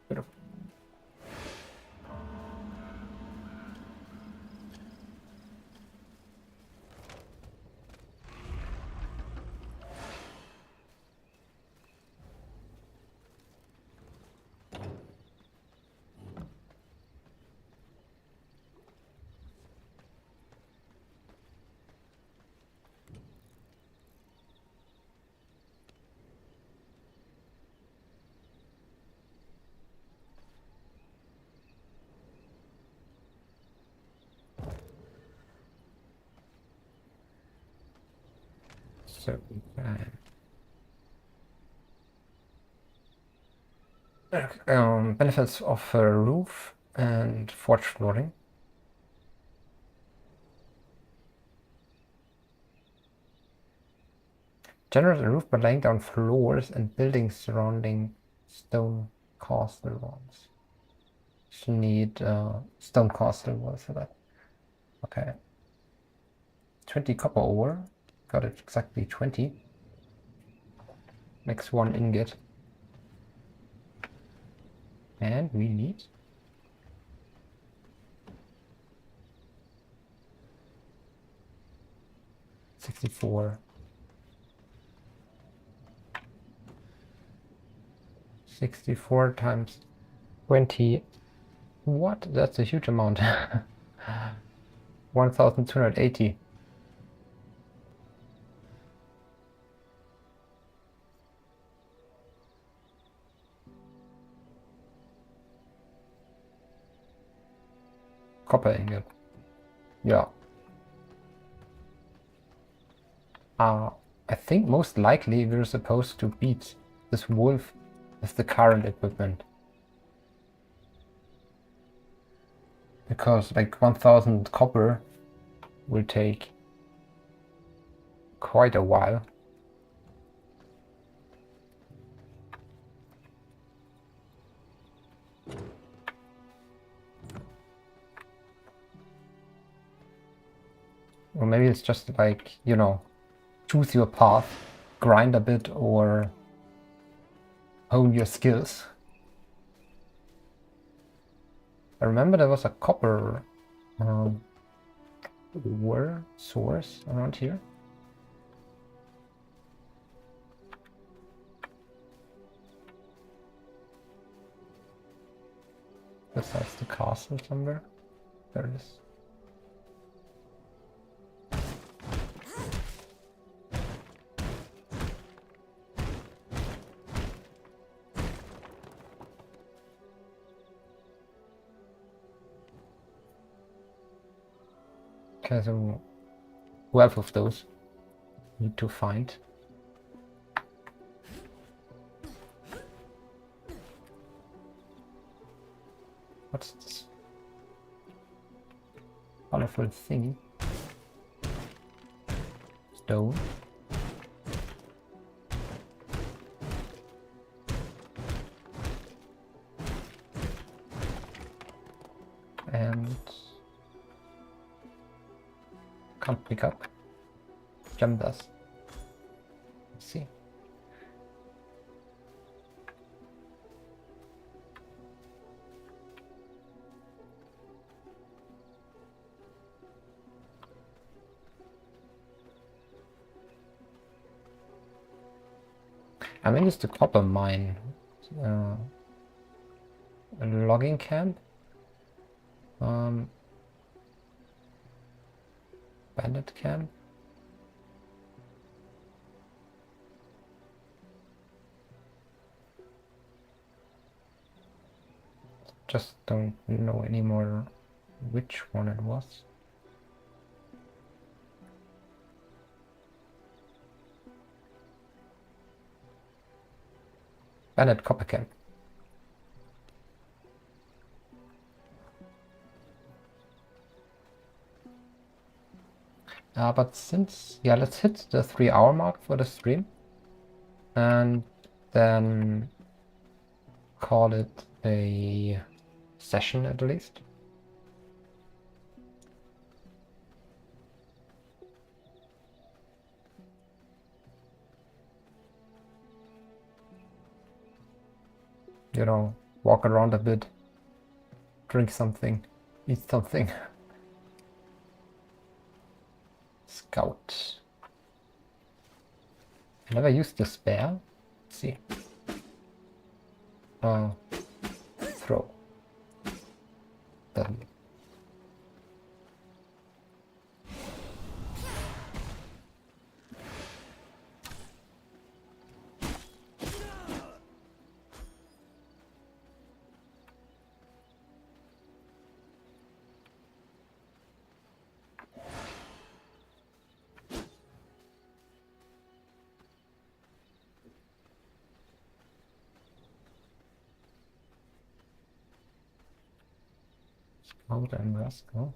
Speaker 1: Beautiful. So benefits of a roof and forged flooring. Generate a roof by laying down floors and buildings surrounding stone castle walls. So need stone castle walls for that. Okay. 20 copper ore. Got it exactly 20. Next one ingot. And we need 64. 64 times 20. What? That's a huge amount. 1280. Copper ingot. Yeah. I think most likely we're supposed to beat this wolf with the current equipment. Because like 1000 copper will take quite a while. Or maybe it's just like, you know, choose your path, grind a bit, or hone your skills. I remember there was a copper ore source around here. Besides the castle somewhere. There it is. Okay, so 12 of those need to find. What's this colorful thingy? Stone. And can't pick up. Gem does. Let's see. I mean, it's the copper mine. A logging camp. Bandit camp. Just don't know anymore which one it was. Bandit copper camp. But since, yeah, let's hit the 3-hour mark for the stream and then call it a session at least. You know, walk around a bit, drink something, eat something. Scout. I never used the spare. Let's see. Throw. Doesn't. Scout and Rascal.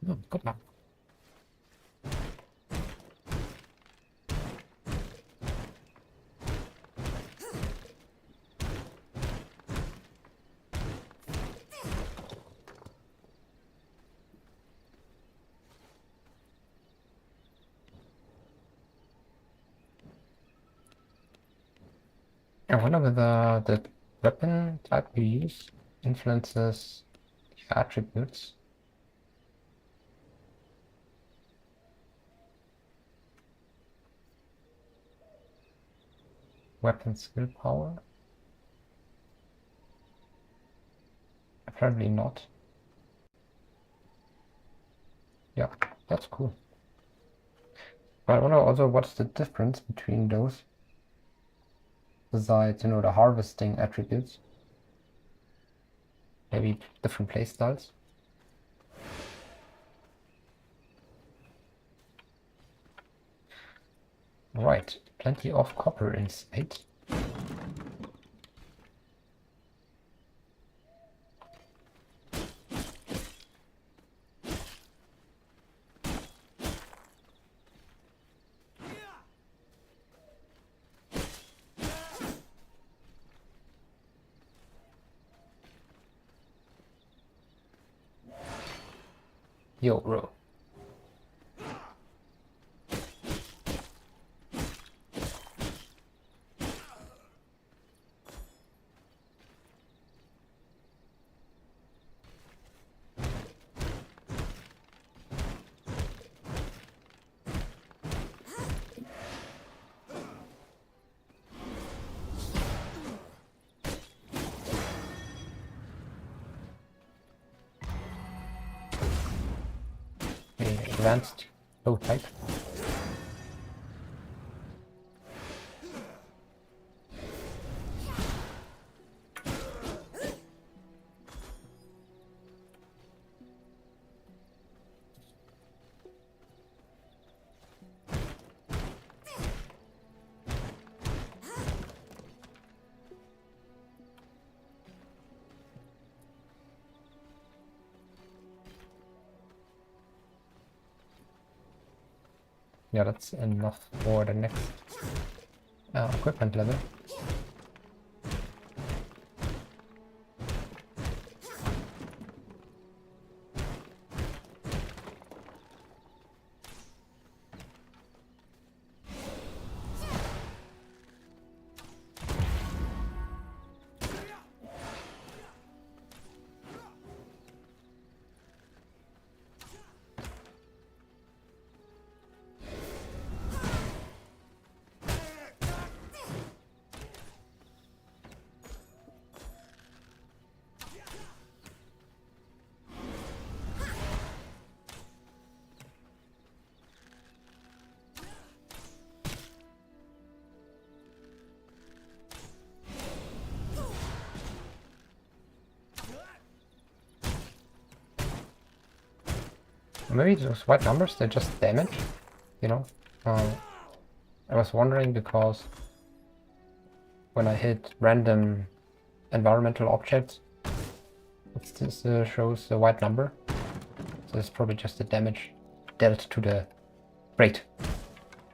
Speaker 1: Oh, good luck. I wonder whether the weapon type you use influences your attributes. Weapon skill power? Apparently not. Yeah, that's cool. But I wonder also what's the difference between those, besides, you know, the harvesting attributes. Maybe different playstyles. Right, plenty of copper inside. Yo, bro. Advanced low type. Yeah, that's enough for the next equipment level. Maybe those white numbers, they're just damage, you know? I was wondering because when I hit random environmental objects, it still shows the white number. So it's probably just the damage dealt to the great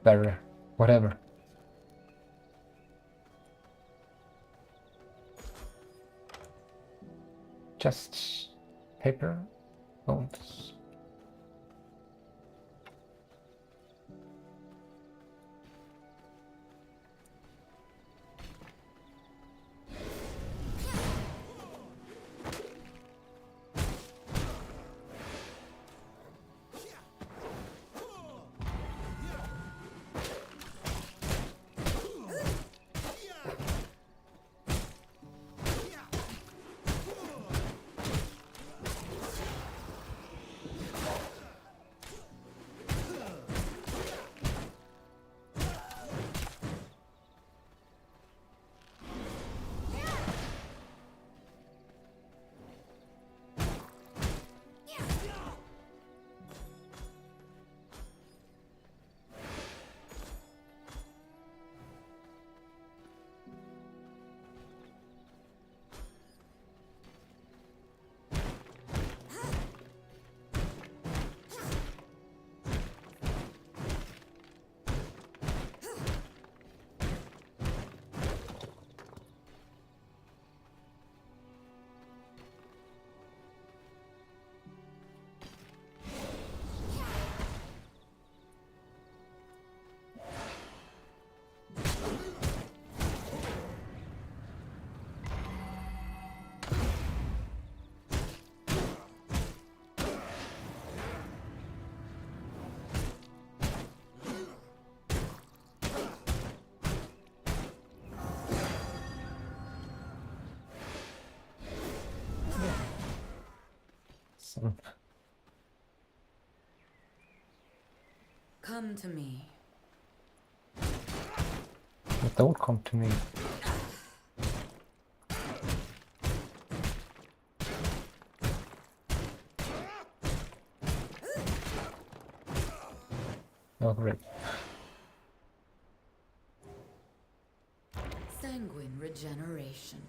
Speaker 1: barrier, whatever. Just paper, bones. Some
Speaker 3: Come to me.
Speaker 1: don't come to me. Oh, great.
Speaker 3: generation.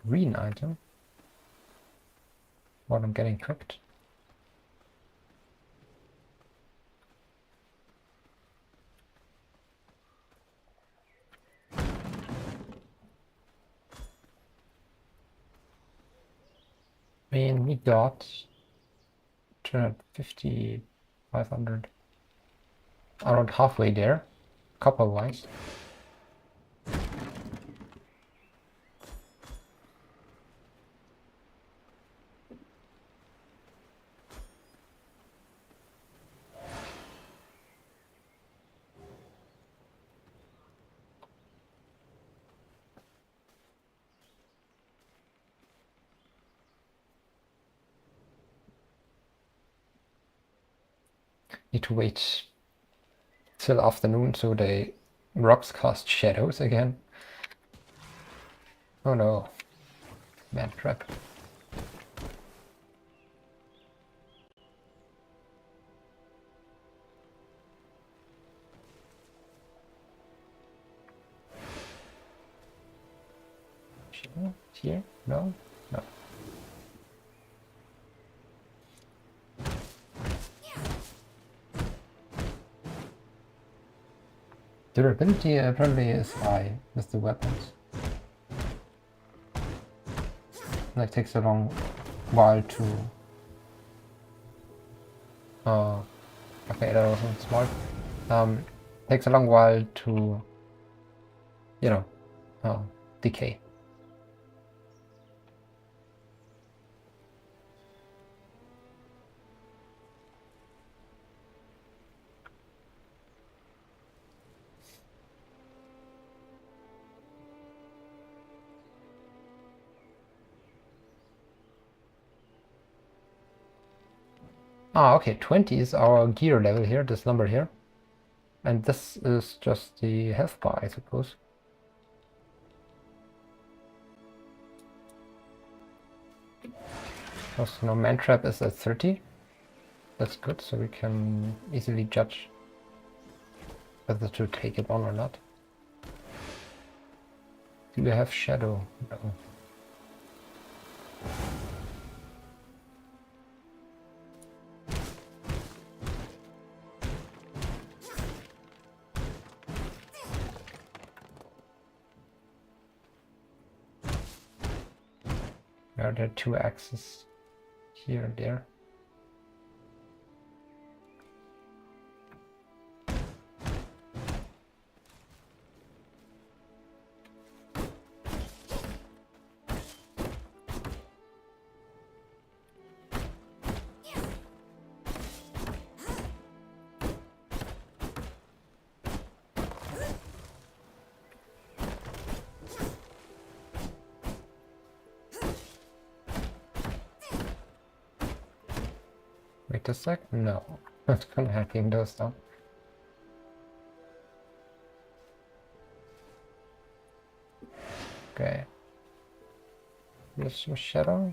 Speaker 1: Green item. What, I'm getting tricked? I mean, we got 250, 500, around halfway there, copper-wise. Need to wait till afternoon so the rocks cast shadows again. Oh no, man trap. Here? No? No. Durability apparently is high with the weapons. Like takes a long while to okay, that wasn't smart. Takes a long while to, you know, decay. Ah, okay, 20 is our gear level here, this number here. And this is just the health bar, I suppose. Because, you know, man trap is at 30. That's good, so we can easily judge whether to take it on or not. Do we have shadow? No. There are two axes here and there. Wait a sec, no, not gonna hacking those down. Okay. There's some shadow?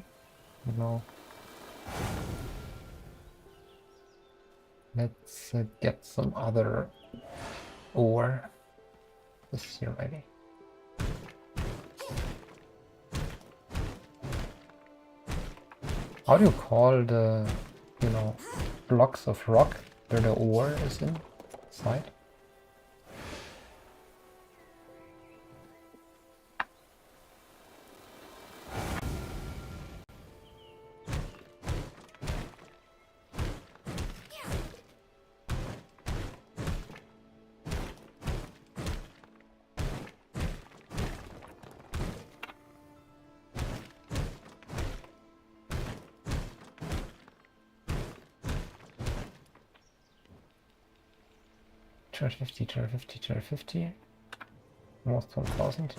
Speaker 1: No. Let's get some other ore. This here ready. How do you call the, you know, blocks of rock where the ore is inside? $250, $250, $250. Almost 1,000.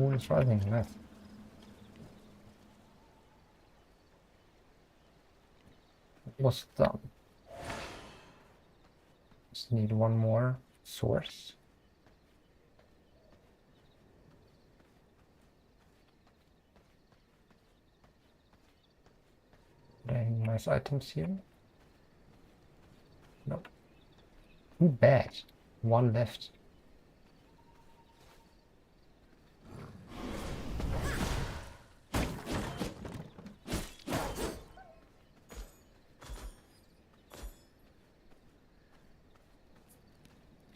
Speaker 1: Moon is rising, nice. Almost done. Just need one more source. Any nice items here? Nope. Too bad. One left.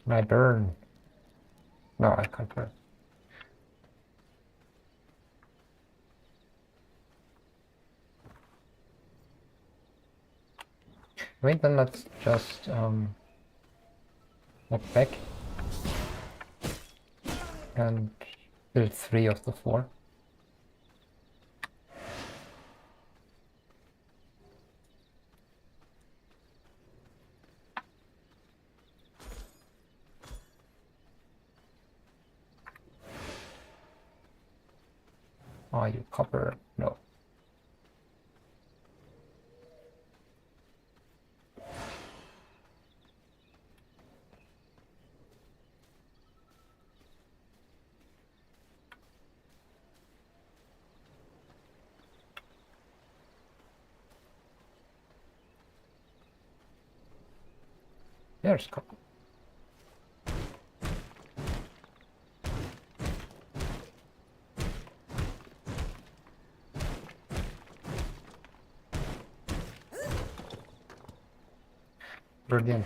Speaker 1: Can I burn? No, I can't burn. Wait, then let's just walk back and build 3 of the 4. Are you copper? No. There's copper. Brilliant.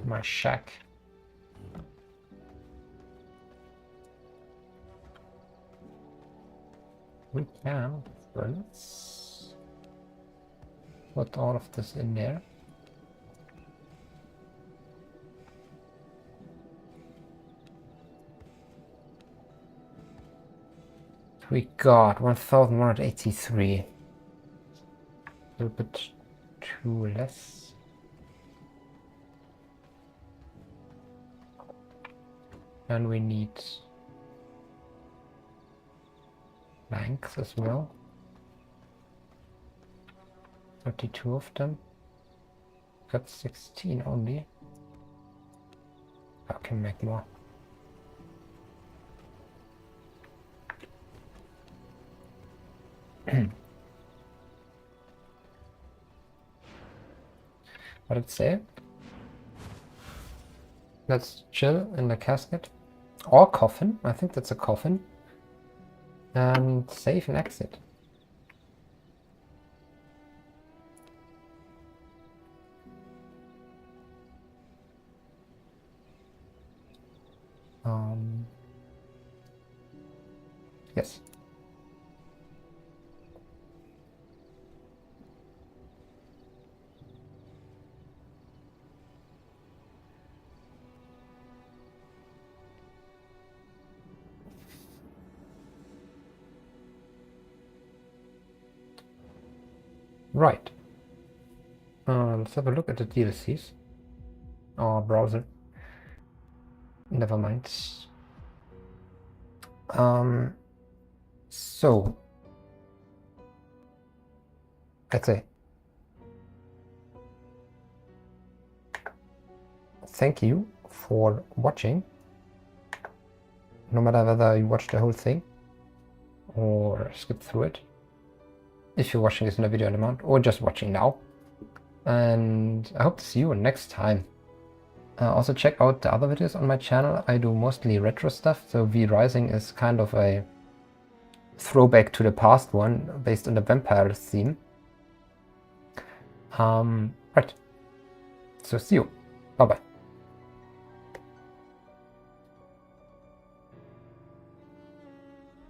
Speaker 1: My shack. We can, let's put all of this in there. We got 1183. A little bit too less. And we need planks as well. 32 of them. Got 16 only. I can make more. What did it say? Let's chill in the casket. Or coffin. I think that's a coffin. And save and exit. Yes. Right. Let's have a look at the DLCs. Or browser. Never mind. So let's say thank you for watching. No matter whether you watch the whole thing or skip through it. If you're watching this in a video on demand or just watching now. And I hope to see you next time. Also check out the other videos on my channel. I do mostly retro stuff, so V Rising is kind of a throwback to the past one based on the vampire theme. Right. So see you. Bye bye.